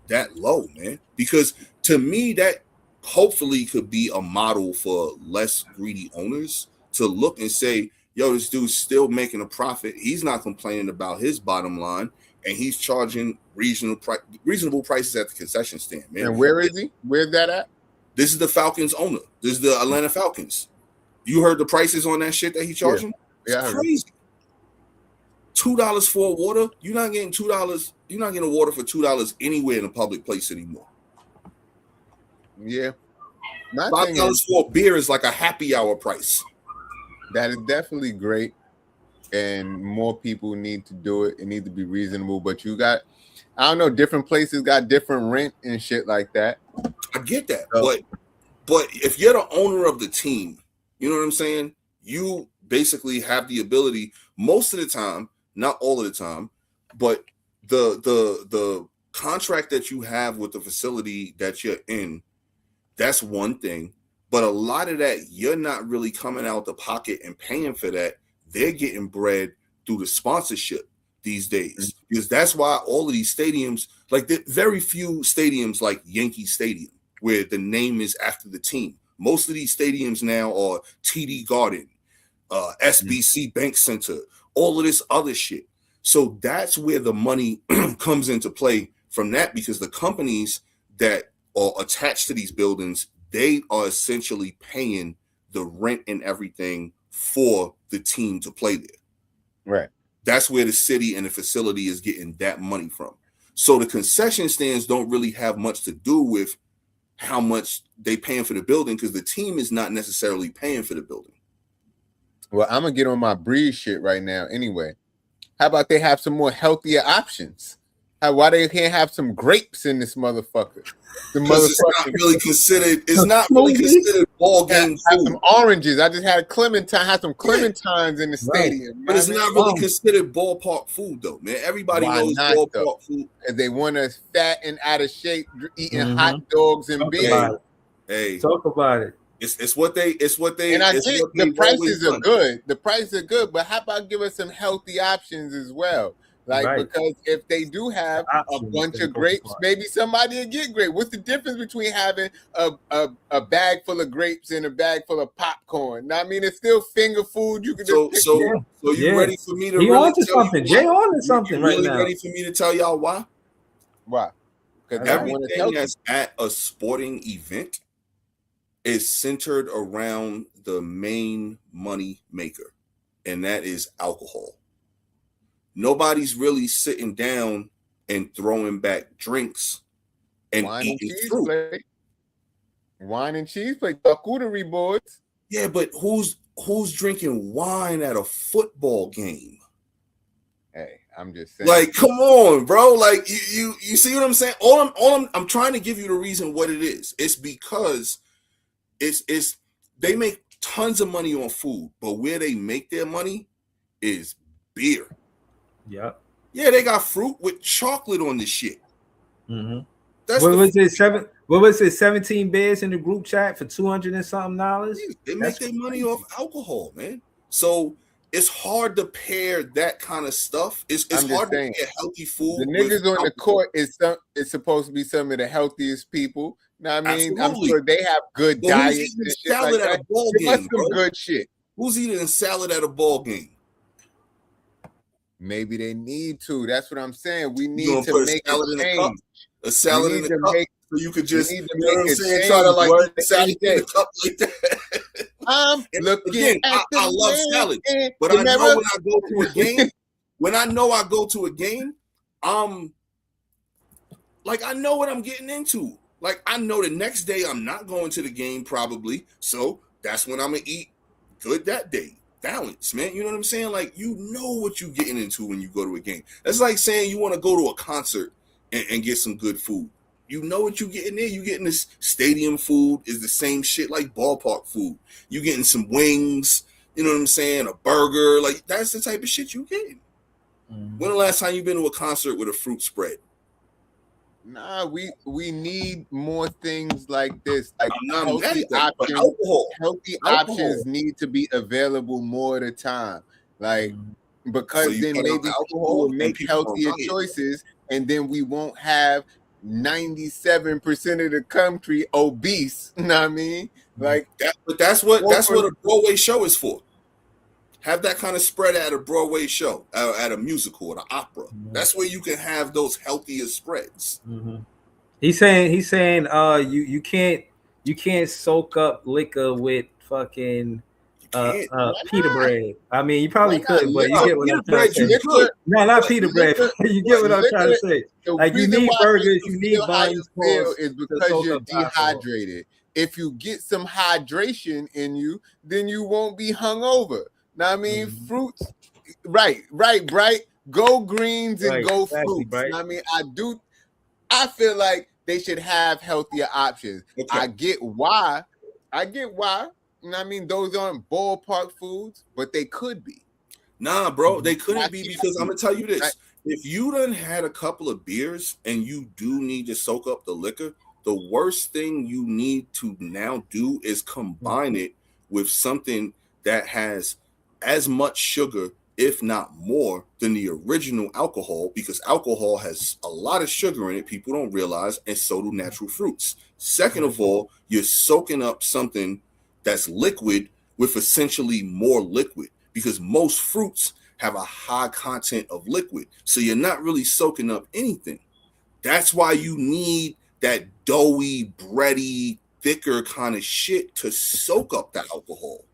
that low, man. Because to me, that hopefully could be a model for less greedy owners to look and say, yo, this dude's still making a profit. He's not complaining about his bottom line, and he's charging reasonable prices at the concession stand, man. And where is he? Where's that at? This is the Falcons owner. This is the Atlanta Falcons. You heard the prices on that shit that he's charging? Yeah, It's crazy. $2 for a water. You're not getting $2. You're not getting a water for $2 anywhere in a public place anymore. Yeah. My thing $5 is, for a beer is like a happy hour price. that is definitely great, and more people need to do it. It needs to be reasonable, but you got, I don't know, different places got different rent and shit like that. I get that, So- but if you're the owner of the team, you know what I'm saying? You basically have the ability most of the time, not all of the time, but the contract that you have with the facility that you're in, that's one thing. But a lot of that, you're not really coming out the pocket and paying for that. They're getting bread through the sponsorship these days. Because that's why all of these stadiums, like the very few stadiums like Yankee Stadium, where the name is after the team. Most of these stadiums now are TD Garden, SBC Bank Center, all of this other shit. So that's where the money comes into play from that, because the companies that are attached to these buildings, they are essentially paying the rent and everything for the team to play there. Right. That's where the city and the facility is getting that money from. So the concession stands don't really have much to do with how much they paying for the building, because the team is not necessarily paying for the building. Well, I'm gonna get on my Breeze shit right now anyway. How about they have some more healthier options? Why they can't have some grapes in this motherfucker? The Because it's not really considered. It's not really considered ball game have food. some oranges. I just had clementine. Had some clementines in the stadium. But it's Man, not really considered ballpark food, though, man. Everybody Why knows not, ballpark though? food. And they want us fat and out of shape, eating Mhm. hot dogs and Talk beer. about it. Hey, Talk about it. it's what they. And I it's think what the they've prices always are done. good. The prices are good, but how about give us some healthy options as well? Like, Right. because if they do have The a options bunch that of go grapes, far. maybe somebody will get grape. What's the difference between having a bag full of grapes and a bag full of popcorn? Now, I mean, it's still finger food. You can just pick So Yeah. you Yeah. ready for me to He really on to tell you something. why? Jay on to You something right really now. ready for me to tell y'all why? Why? Because All right. everyone is Everything healthy. that's at a sporting event is centered around the main money maker, and that is alcohol. Nobody's really sitting down and throwing back drinks and Wine and eating cheese fruit. plate. Wine and cheese plate. Charcuterie boards. Yeah, but who's drinking wine at a football game? Hey, I'm just saying. Like, come on, bro. Like, you see what I'm saying? I'm trying to give you the reason what it is. It's because it's they make tons of money on food, but where they make their money is beer. Yep. Yeah, they got fruit with chocolate on this shit. Mm-hmm. That's What the was it? What was it? 17 beers in the group chat for $200 and something dollars. They make their money off alcohol, man. So it's hard to pair that kind of stuff. It's I'm just hard saying, to pair healthy food. The with niggas on the alcohol. court is supposed to be some of the healthiest people. Now, I mean, I'm Absolutely. sure they have good But who's diets eating and shit salad like at that. a ball It must game, some bro? good shit. Who's eating salad at a ball game? Maybe they need to. That's what I'm saying. We You need gonna to put a make salad a in a cup? change. A salad We in need a to cup, make- so you could We just, need to you know what I'm make a saying? Try to change. like Word eat salad to in a cup like that. I'm And looking again, at I love salad, but I know when I go to a game, when I know I go to a game, like I know what I'm getting into. Like I know the next day I'm not going to the game probably, so that's when I'm gonna eat good that day. Balance, man. You know what I'm saying? Like you know what you're getting into when you go to a game. That's like saying you want to go to a concert and get some good food. You know what you're getting there. You getting this stadium food is the same shit like ballpark food. You getting some wings, you know what I'm saying? A burger, like that's the type of shit you getting. When the last time you been to a concert with a fruit spread? Nah, we need more things like this. Like I'm not mad healthy at that, but options. alcohol. Healthy Alcohol. options need to be available more of the time. Like because So you then cut out maybe the people alcohol will and make people healthier don't buy it. choices, and then we won't have 97% of the country obese. You know what I mean? Like But that's what a Broadway show is for. Have that kind of spread at a Broadway show, at a musical, or an opera. That's where you can have those healthier spreads. He's saying you can't soak up liquor with fucking pita bread. I mean, you probably Why not? could, but you get what I'm trying to say. Liquor- No, not pita bread. You get what I'm trying to say. The Like you reason need why burgers, you you need feel how you buns, feel pause is to because soak you're up alcohol. dehydrated. If you get some hydration in you, then you won't be hungover. Now, I mean, fruits, right, Bright. Go greens and Right, go exactly, fruits. Bright. I mean, I feel like they should have healthier options. Okay. I get why. You know what I mean, those aren't ballpark foods, but they could be. Nah, bro, they couldn't be because I'm gonna tell you this. If you done had a couple of beers and you do need to soak up the liquor, the worst thing you need to now do is combine it with something that has as much sugar, if not more, than the original alcohol, because alcohol has a lot of sugar in it, people don't realize, and so do natural fruits. Second of all, you're soaking up something that's liquid with essentially more liquid, because most fruits have a high content of liquid. So you're not really soaking up anything. That's why you need that doughy, bready, thicker kind of shit to soak up the alcohol.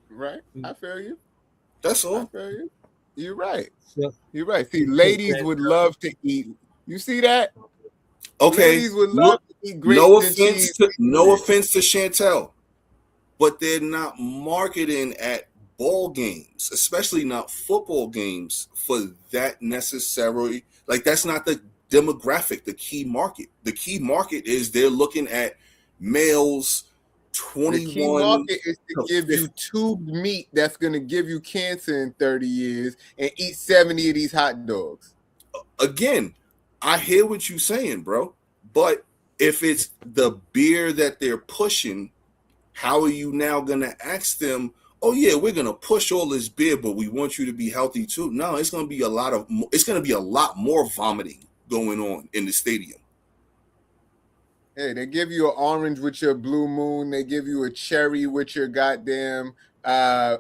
Right? I feel you. That's I all. feel you. You're right. Yeah. You're right. See, ladies would love to eat. You see that? Okay. Ladies would love to eat grapes No and offense cheese. to Chantel, but they're not marketing at ball games, especially not football games, for that necessarily. Like that's not the demographic, the key market. The key market is they're looking at males 21. The key market is to to give you 50. tube meat that's going to give you cancer in 30 years and eat 70 of these hot dogs. Again, I hear what you're saying, bro. But if it's the beer that they're pushing, how are you now going to ask them, oh yeah, we're gonna push all this beer, but we want you to be healthy too. No, it's gonna be a lot more vomiting going on in the stadium. Hey, they give you an orange with your Blue Moon. They give you a cherry with your goddamn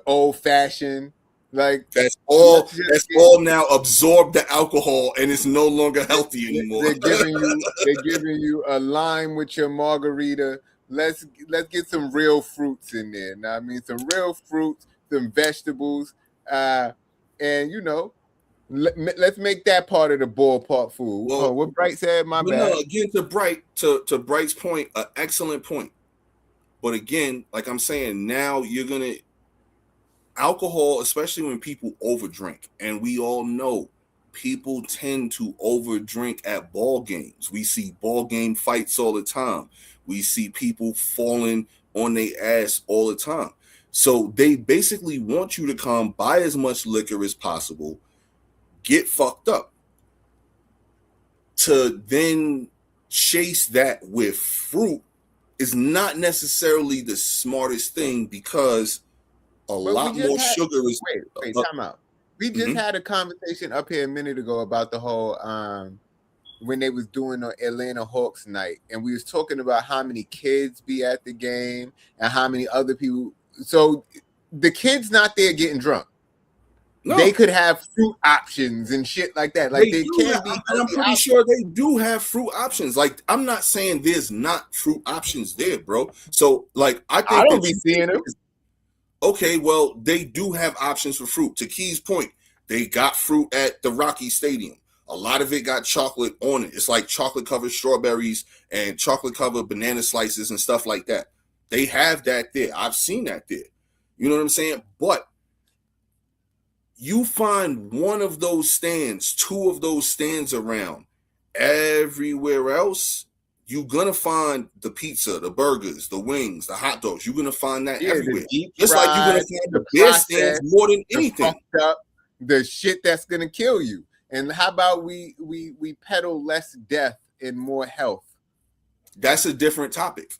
old fashioned. Like That's all now absorbed the alcohol and it's no longer healthy anymore. They're giving you a lime with your margarita. Let's get some real fruits in there. Now, I mean, some real fruits, some vegetables, and let's make that part of the ballpark food. Well, what Bright said, my bad. No, again, to Bright's point, an excellent point. But again, like I'm saying, now you're gonna alcohol, especially when people overdrink, and we all know people tend to overdrink at ball games. We see ball game fights all the time. We see people falling on their ass all the time. So they basically want you to come buy as much liquor as possible, get fucked up, to then chase that with fruit is not necessarily the smartest thing, because a lot more sugar is. Wait, time out. We just had a conversation up here a minute ago about the whole when they was doing the Atlanta Hawks night, and we was talking about how many kids be at the game and how many other people. So the kids not there getting drunk. No. They could have fruit options and shit like that. Like they can be. I'm pretty sure they do have fruit options. Like, I'm not saying there's not fruit options there, bro. So like I don't be seeing them. Okay, well, they do have options for fruit. To Key's point, they got fruit at the Rocky Stadium. A lot of it got chocolate on it. It's like chocolate-covered strawberries and chocolate-covered banana slices and stuff like that. They have that there. I've seen that there. You know what I'm saying? But you find one of those stands, two of those stands around. Everywhere else, you're going to find the pizza, the burgers, the wings, the hot dogs. You're going to find that everywhere. Just like you're going to find the beer stands more than anything. The shit that's going to kill you. And how about we peddle less death and more health? That's a different topic.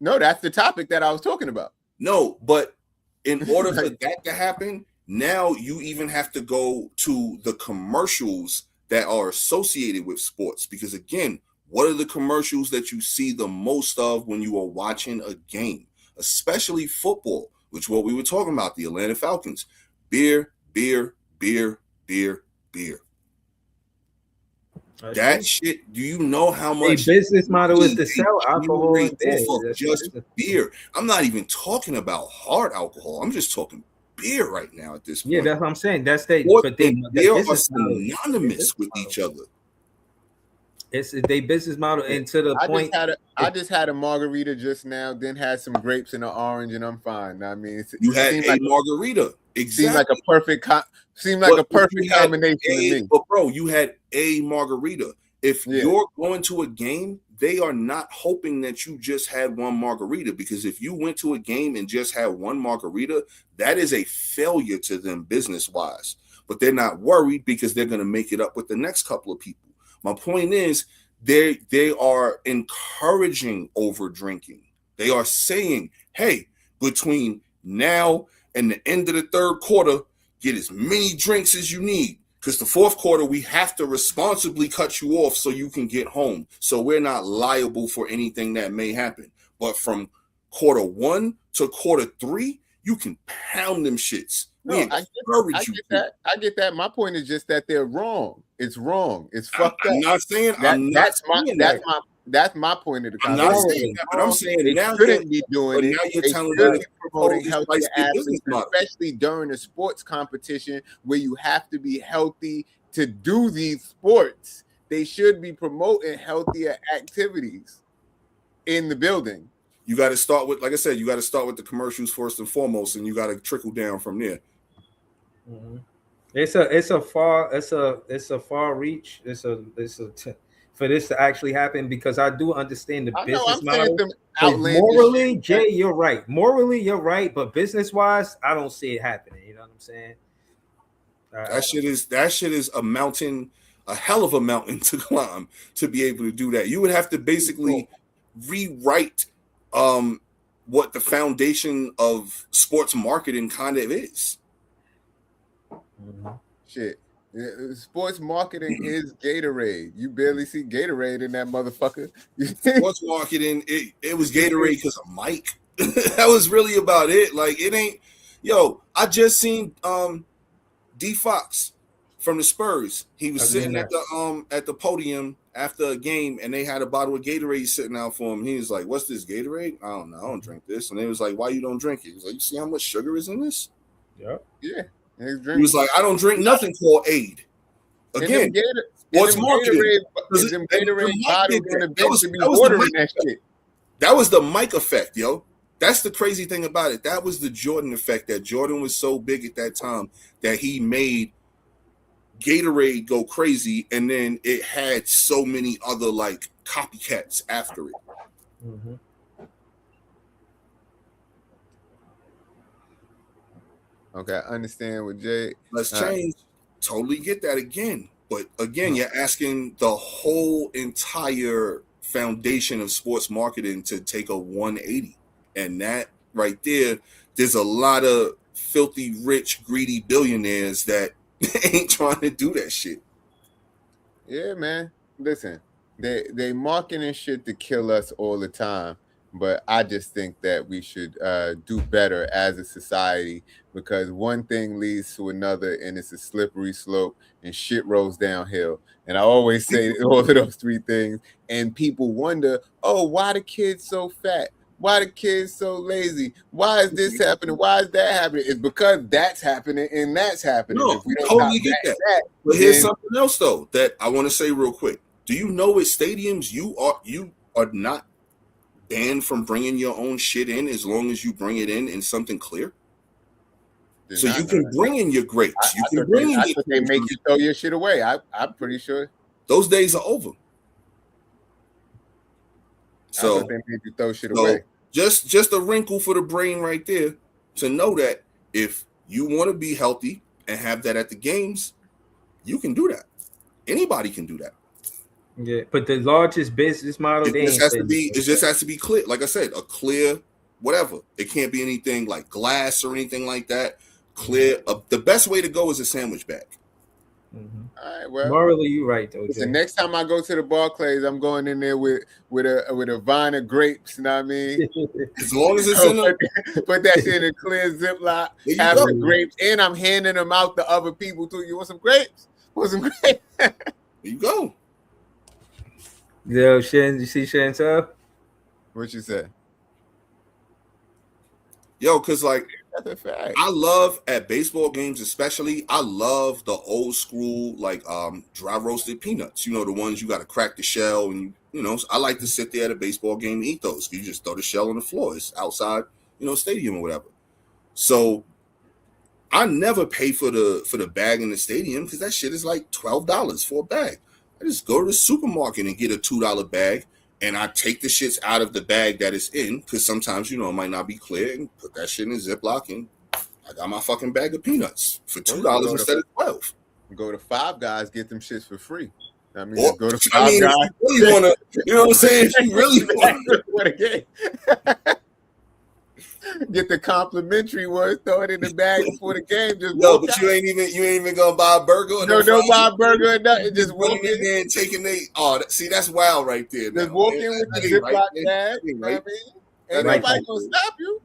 No, that's the topic that I was talking about. No, but in order for that to happen, now you even have to go to the commercials that are associated with sports. Because again, what are the commercials that you see the most of when you are watching a game, especially football, which what we were talking about, the Atlanta Falcons? Beer, beer, beer, beer, beer. That shit, do you know how much the business model is to sell alcohol and just beer? I'm not even talking about hard alcohol. I'm just talking beer right now at this point. Yeah, that's what I'm saying. That's they are synonymous with each other. It's their business model, and to the point. I just had a margarita just now, then had some grapes and an orange, and I'm fine. I mean, you had a margarita. Exactly. Seemed like a perfect combination to me. But bro, you had a margarita. If you're going to a game, they are not hoping that you just had one margarita, because if you went to a game and just had one margarita, that is a failure to them business-wise. But they're not worried because they're going to make it up with the next couple of people. My point is, they are encouraging over drinking. They are saying, hey, between now and the end of the third quarter, get as many drinks as you need, because the fourth quarter, we have to responsibly cut you off so you can get home. So we're not liable for anything that may happen. But from quarter 1 to quarter 3, you can pound them shits. No, I get that. My point is just that they're wrong. It's wrong. It's fucked up. I'm not saying that's my point of the conversation. I'm not saying that, but I'm saying they now shouldn't be doing it. Now you're telling me promoting healthy athletes, especially during a sports competition where you have to be healthy to do these sports. They should be promoting healthier activities in the building. You got to start with, like I said, you got to start with the commercials first and foremost, and you got to trickle down from there. Mm-hmm. It's a far reach. For this to actually happen, because I do understand the business model. Morally, Jay, you're right. Morally, you're right, but business-wise, I don't see it happening. You know what I'm saying? That shit is a mountain, a hell of a mountain to climb to be able to do that. You would have to basically rewrite what the foundation of sports marketing kind of is. Shit. Sports marketing is Gatorade. You barely see Gatorade in that motherfucker. Sports marketing, it was Gatorade because of Mike. That was really about it. Like, it ain't. Yo, I just seen D Fox from the Spurs. He was sitting at the podium after a game, and they had a bottle of Gatorade sitting out for him. He was like, "What's this Gatorade? I don't know. I don't drink this." And they was like, "Why you don't drink it?" He was like, "You see how much sugar is in this?" Yeah. Yeah. He was like, "I don't drink nothing called Aid." Again, what's marketing? Gatorade bottles on the bench to be ordering that shit. That was the Mike effect, yo. That's the crazy thing about it. That was the Jordan effect. That Jordan was so big at that time that he made Gatorade go crazy, and then it had so many other like copycats after it. Mm-hmm. Okay, I understand what Jay. Let's change. Totally get that again. But again, you're asking the whole entire foundation of sports marketing to take a 180. And that right there, there's a lot of filthy, rich, greedy billionaires that ain't trying to do that shit. Yeah, man. Listen, they marketing shit to kill us all the time. But I just think that we should do better as a society, because one thing leads to another, and it's a slippery slope, and shit rolls downhill. And I always say all of those three things, and people wonder, oh, why the kids so fat? Why the kids so lazy? Why is this happening? Why is that happening? It's because that's happening and that's happening. No, if we don't totally get that. But here's something else though that I want to say real quick. Do you know at stadiums you are not banned from bringing your own shit in as long as you bring it in something clear? So you can bring in your grapes. You can bring in. They make you throw your shit away. I'm pretty sure those days are over. So they made you throw shit away. Just a wrinkle for the brain right there to know that if you want to be healthy and have that at the games, you can do that. Anybody can do that. Yeah, but the largest business model, it just has to be clear. Like I said, a clear whatever. It can't be anything like glass or anything like that. Clear. The best way to go is a sandwich bag. Mm-hmm. All right, well, morally, you right though. The next time I go to the Barclays, I'm going in there with a vine of grapes. You know what I mean? As long as it's put that shit in a clear Ziploc, have the grapes, and I'm handing them out to other people too. You want some grapes? Want some grapes? There you go. Yo, Shen, you see Chantel? What you say? Yo, cause like that's a fact. I love at baseball games, especially. I love the old school like dry roasted peanuts. You know, the ones you got to crack the shell, and you know. I like to sit there at a baseball game and eat those. You just throw the shell on the floor. It's outside, stadium or whatever. So I never pay for the bag in the stadium because that shit is like $12 for a bag. I just go to the supermarket and get a $2 bag, and I take the shits out of the bag that it's in because sometimes, it might not be clear, and put that shit in a Ziploc, and I got my fucking bag of peanuts for $2 instead of $12. Go to Five Guys, get them shits for free. I mean, go to Five Guys. If you really want to, you know what I'm saying? If you really want to game. Get the complimentary ones, throw it in the bag before the game. Just but you ain't even gonna buy a burger. Don't buy a burger or nothing. Just walk in there and taking that's wild right there. Just walk in with the Ziploc bag. You know what I mean? Ain't nobody gonna stop you.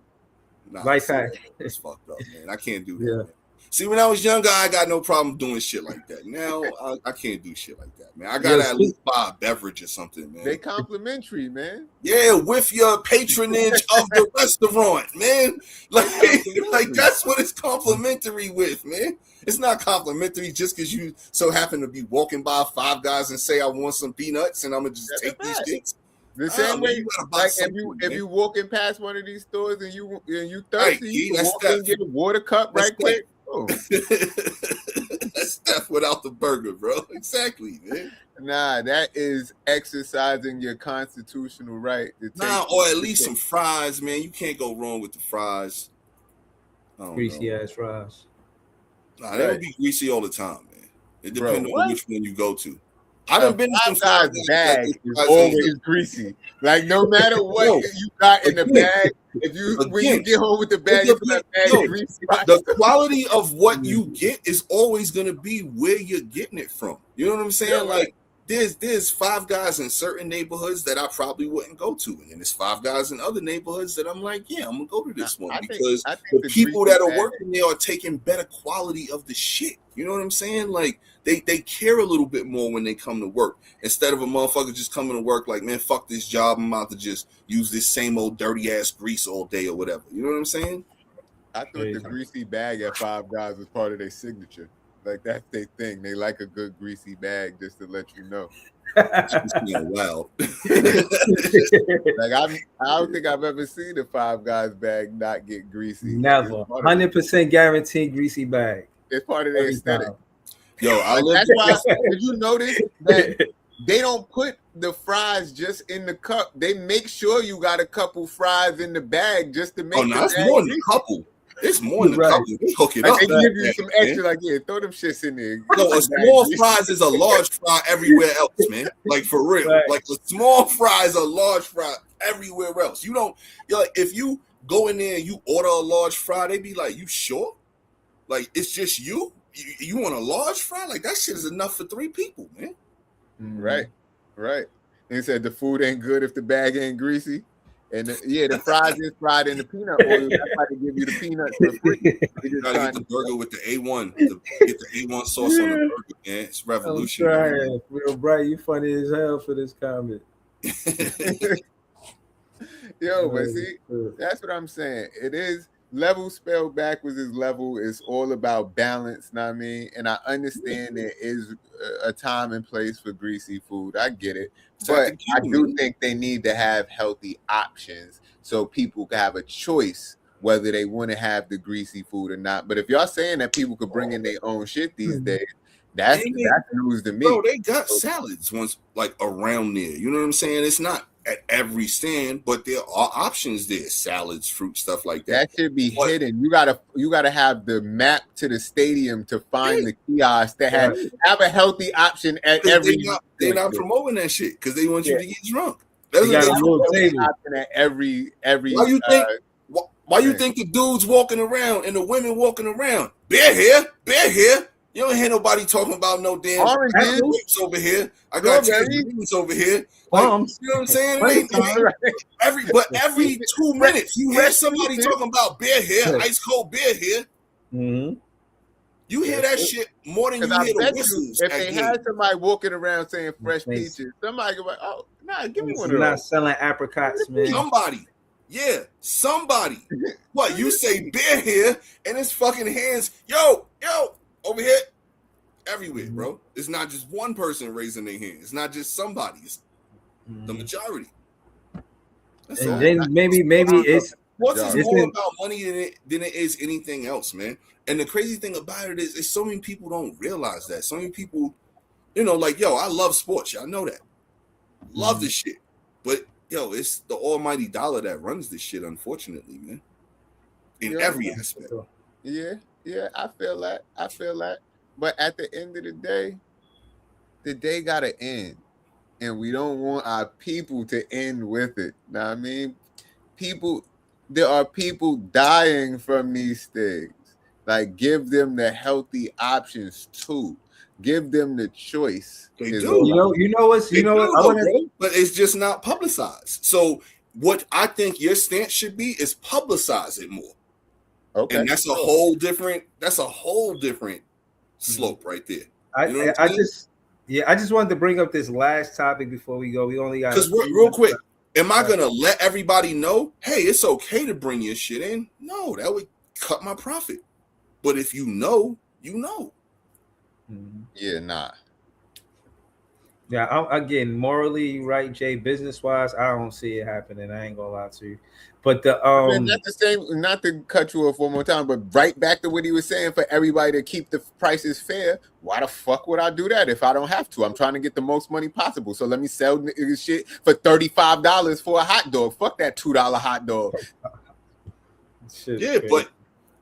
Life hack. It's fucked up, man. I can't do that. Yeah. See, when I was younger, I got no problem doing shit like that. Now I can't do shit like that, man. I gotta at least buy a beverage or something, man. They complimentary, man. Yeah, with your patronage of the restaurant, man. Like that's what it's complimentary with, man. It's not complimentary just because you so happen to be walking by Five Guys and say I want some peanuts and I'm gonna just take these things. The same way, like if you walking past one of these stores and you thirsty, you can walk in and get a water cup right quick. Oh. That's stuff without the burger, bro. Exactly, man. Nah, that is exercising your constitutional right to take. Or at least some fries, man. You can't go wrong with the fries. Greasy ass fries. Nah, they don't be greasy all the time, man. It depends on which one you go to. I done been to some Five Guys bag is always greasy. Like no matter what you got in the bag, if you when you get home with the bag, you that bag greasy. The quality of what you get is always gonna be where you're getting it from. You know what I'm saying? Yeah, like there's Five Guys in certain neighborhoods that I probably wouldn't go to, and then there's Five Guys in other neighborhoods that I'm like, yeah, I'm gonna go to this one because the people that are working there are taking better quality of the shit. You know what I'm saying? Like they care a little bit more when they come to work instead of a motherfucker just coming to work like, man, fuck this job, I'm about to just use this same old dirty ass grease all day or whatever. You know what I'm saying? I thought the greasy bag at Five Guys was part of their signature. Like that's their thing. They like a good greasy bag, just to let you know. Wow. Like I don't think I've ever seen a Five Guys bag not get greasy. Never. 100% guaranteed greasy bag. It's part of their aesthetic. Yo, that's why. Did you notice that they don't put the fries just in the cup? They make sure you got a couple fries in the bag just to make. Oh, no, that's more than a couple. It's more than a couple. They hook it like up. They give you some extra, like throw them shits in there. No, a small fries is a large fry everywhere else, man. Like for real. Right. Like a small fry is a large fry everywhere else. You don't. You're like, if you go in there and you order a large fry, they be like, "You sure? Like it's just you? You want a large fry? Like that shit is enough for 3 people, man." Right. They said the food ain't good if the bag ain't greasy. And the fries is fried in the peanut oil. That's why they give you the peanuts for free. You gotta get the burger with the A1. Get the A1 sauce on the burger, man. It's revolutionary. Real bright, you funny as hell for this comment. Yo, but see, that's what I'm saying. It is level spelled backwards is level. It's all about balance, know what I mean? And I understand there is a time and place for greasy food. I get it. But I do think they need to have healthy options so people can have a choice whether they want to have the greasy food or not. But if y'all saying that people could bring in their own shit these days, that's news to me. Bro, they got salads once like around there. You know what I'm saying? It's not at every stand, but there are options there. Salads, fruit, stuff like that. That should be hidden. You gotta have the map to the stadium to find the kiosk that have a healthy option at every. They're not promoting that shit because they want you to get drunk. That's option at every. Why you think the dudes walking around and the women walking around? Beer here. You don't hear nobody talking about no damn oranges over here. I got greens over here. Like, you know what I'm saying? Every 2 minutes, you hear somebody talking about beer here, ice cold beer here. Mm-hmm. You hear that shit more than you hear the whistles. If they had somebody walking around saying fresh peaches, somebody go like, "Oh, nah, give me one of those." Not selling apricots, man. Somebody. What you say beer here and his fucking hands, yo, over here, everywhere, bro. It's not just one person raising their hand. It's not just somebody. It's the majority. That's and all. Then maybe it's more about money than it is anything else, man. And the crazy thing about it is so many people don't realize that. So many people, like, yo, I love sports. Y'all know that. Love this shit. But yo, it's the almighty dollar that runs this shit, unfortunately, man. In every aspect. Yeah, I feel that. But at the end of the day gotta end. And we don't want our people to end with it. Know what I mean? There are people dying from these things. Like, give them the healthy options too. Give them the choice. They do. You know what? But it's just not publicized. So what I think your stance should be is publicize it more. Okay. And that's a whole different slope right there. I just wanted to bring up this last topic before we go. We only got because real quick. Am I gonna let everybody know? Hey, it's okay to bring your shit in. No, that would cut my profit. But if you know, you know. Yeah, nah. Yeah, again, morally, right, Jay. Business wise, I don't see it happening. I ain't gonna lie to you. But that's the same. Not to cut you off one more time, but right back to what he was saying. For everybody to keep the prices fair, why the fuck would I do that if I don't have to? I'm trying to get the most money possible. So let me sell shit for $35 for a hot dog. Fuck that $2 hot dog. Yeah, but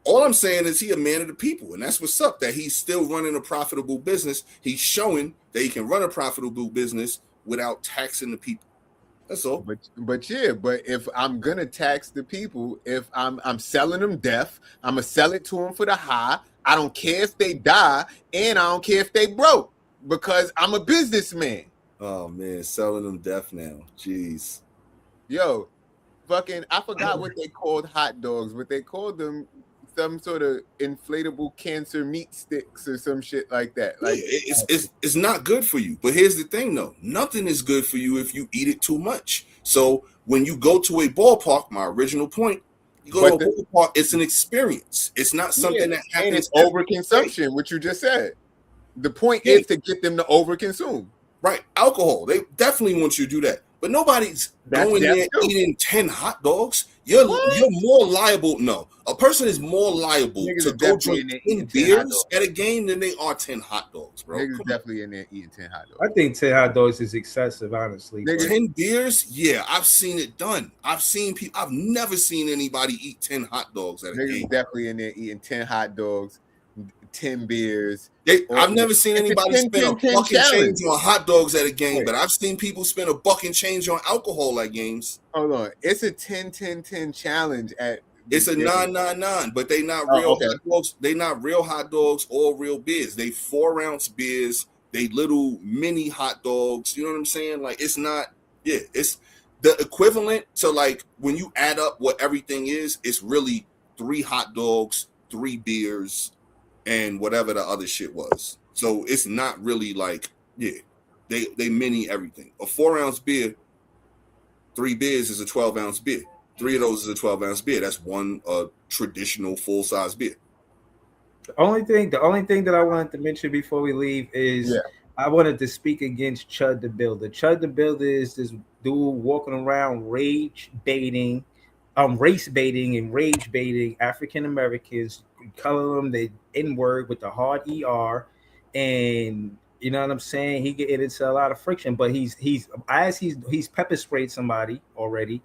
All I'm saying is he a man of the people, and that's what's up. That he's still running a profitable business. He's showing that he can run a profitable business without taxing the people. That's all. But if I'm gonna tax the people, if I'm selling them death, I'm gonna sell it to them for the high. I don't care if they die, and I don't care if they broke, because I'm a businessman. Oh man, selling them death now. Jeez. Yo, fucking, I forgot what they called hot dogs, but they called them some sort of inflatable cancer meat sticks or some shit like that. Like, it's not good for you. But here's the thing, though: nothing is good for you if you eat it too much. So when you go to a ballpark, my original point, you go to a ballpark. It's an experience. It's not something that happens. And it's overconsumption, which you just said. The point is to get them to overconsume. Right, alcohol. They definitely want you to do that. But nobody's going there eating 10 hot dogs. You're more liable. No, a person is more liable to go drink 10 beers at a game than they are 10 hot dogs, bro. Niggas definitely in there eating 10 hot dogs. I think 10 hot dogs is excessive, honestly. 10 beers? Yeah, I've seen it done. I've seen people. I've never seen anybody eat 10 hot dogs at a game. Definitely in there eating 10 hot dogs, 10 beers. I've never seen anybody spend a buck and change on hot dogs at a game, but I've seen people spend a buck and change on alcohol at games. Hold on. It's a 10-10-10 challenge at it's a 9-9-9, but they not real hot dogs. They not real hot dogs or real beers. They 4-ounce beers, they little mini hot dogs. You know what I'm saying? Like, it's not, it's the equivalent to, like, when you add up what everything is, it's really 3 hot dogs, 3 beers, and whatever the other shit was. So it's not really like, they mini everything. A 4-ounce beer, 3 beers is a 12-ounce beer. 3 of those is a 12-ounce beer. That's one traditional full-size beer. The only thing that I wanted to mention before we leave is I wanted to speak against Chud the Builder. Chud the Builder is this dude walking around race baiting and rage baiting African Americans, calling them the N-word with the hard ER, and you know what I'm saying? He get into a lot of friction, but he's pepper sprayed somebody already.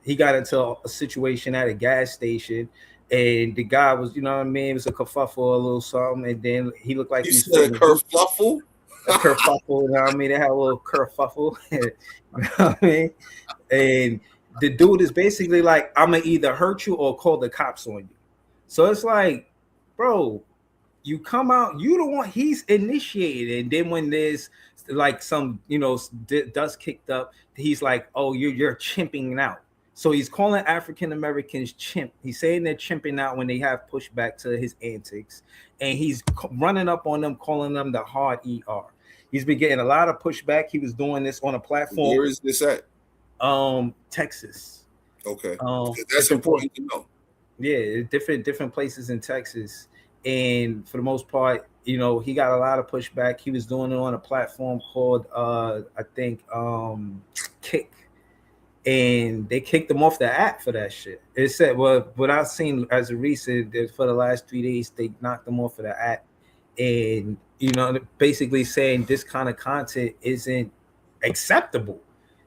He got into a situation at a gas station, and the guy was, you know what I mean, it was a kerfuffle, a little something, and then he looked like he said kerfuffle. A kerfuffle, you know what I mean? They had a little kerfuffle, you know what I mean? And the dude is basically like, I'm gonna either hurt you or call the cops on you. So it's like, bro, you come out, you the one, he's initiated, and then when there's like some, you know, dust kicked up, he's like, oh, you're chimping out. So he's calling African Americans chimp. He's saying they're chimping out when they have pushback to his antics, and he's running up on them, calling them the hard ER. He's been getting a lot of pushback. He was doing this on a platform. Where is this at? Texas. Okay, that's important to know. Yeah, different places in Texas, and for the most part, you know, he got a lot of pushback. He was doing it on a platform called I think Kick, and they kicked him off the app for that shit. It said, well, what I've seen as a recent, for the last 3 days, they knocked him off of the app, and you know, basically saying this kind of content isn't acceptable.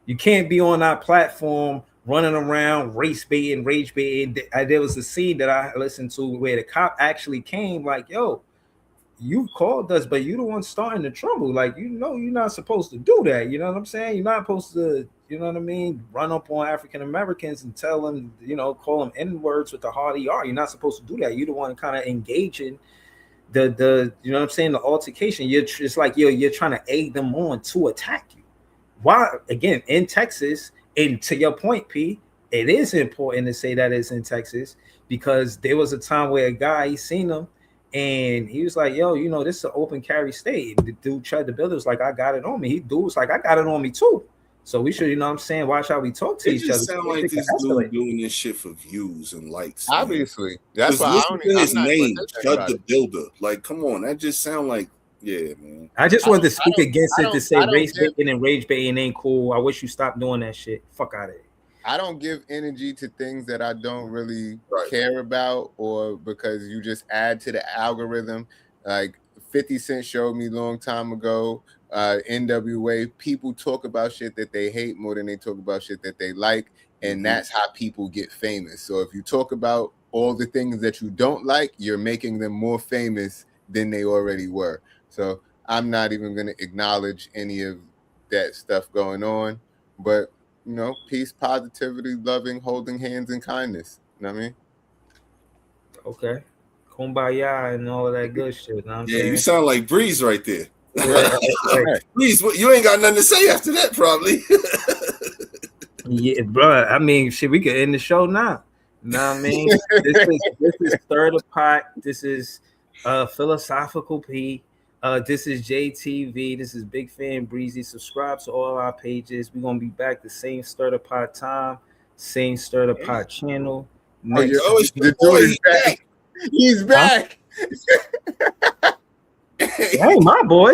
You can't be on our platform running around race baiting, rage baiting. There was a scene that I listened to where the cop actually came like, yo, you called us, but you the one starting the trouble. Like, you know, you're not supposed to do that. You know what I'm saying? You're not supposed to, you know what I mean, run up on African Americans and tell them, you know, call them N-words with the hard ER. You're not supposed to do that. You're the one kind of engaging the you know what I'm saying, the altercation. It's like you're trying to egg them on to attack you. Why, again, in Texas, and to your point, P, it is important to say that it's in Texas, because there was a time where a guy, he seen him and he was like, yo, you know, this is an open carry state. The dude tried to build it, was like, I got it on me. Dude was like, I got it on me too. So we should, you know what I'm saying, watch how we talk to each other. It sound like this dude doing this shit for views and likes. Obviously. That's why I don't his name, Chud the Builder. Like, come on, that just sound like, yeah, man. I just wanted to speak against it, to say race baiting and rage baiting ain't cool. I wish you stopped doing that shit. Fuck out of it. I don't give energy to things that I don't really care about, or because you just add to the algorithm. Like 50 Cent showed me a long time ago, NWA, people talk about shit that they hate more than they talk about shit that they like, and that's how people get famous. So if you talk about all the things that you don't like, you're making them more famous than they already were. So I'm not even going to acknowledge any of that stuff going on. But, you know, peace, positivity, loving, holding hands, and kindness. You know what I mean? Okay. Kumbaya and all of that good shit. You know what I'm Yeah, saying? you sound like Breeze right there. Right. Breeze, you ain't got nothing to say after that, probably. Yeah, bro. I mean, shit, we could end the show now. You know what I mean? This is Stir the Pot. This is Philosophical P. This is JTV. This is Big Fan Breezy. Subscribe to all our pages. We're gonna be back the same Stir the Pot time, same Stir the Pot channel. Oh, you're always The dude is back. He's back. That ain't my boy.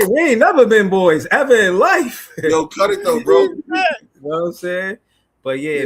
We ain't never been boys ever in life. Yo, cut it though, bro. You know what I'm saying? But yeah.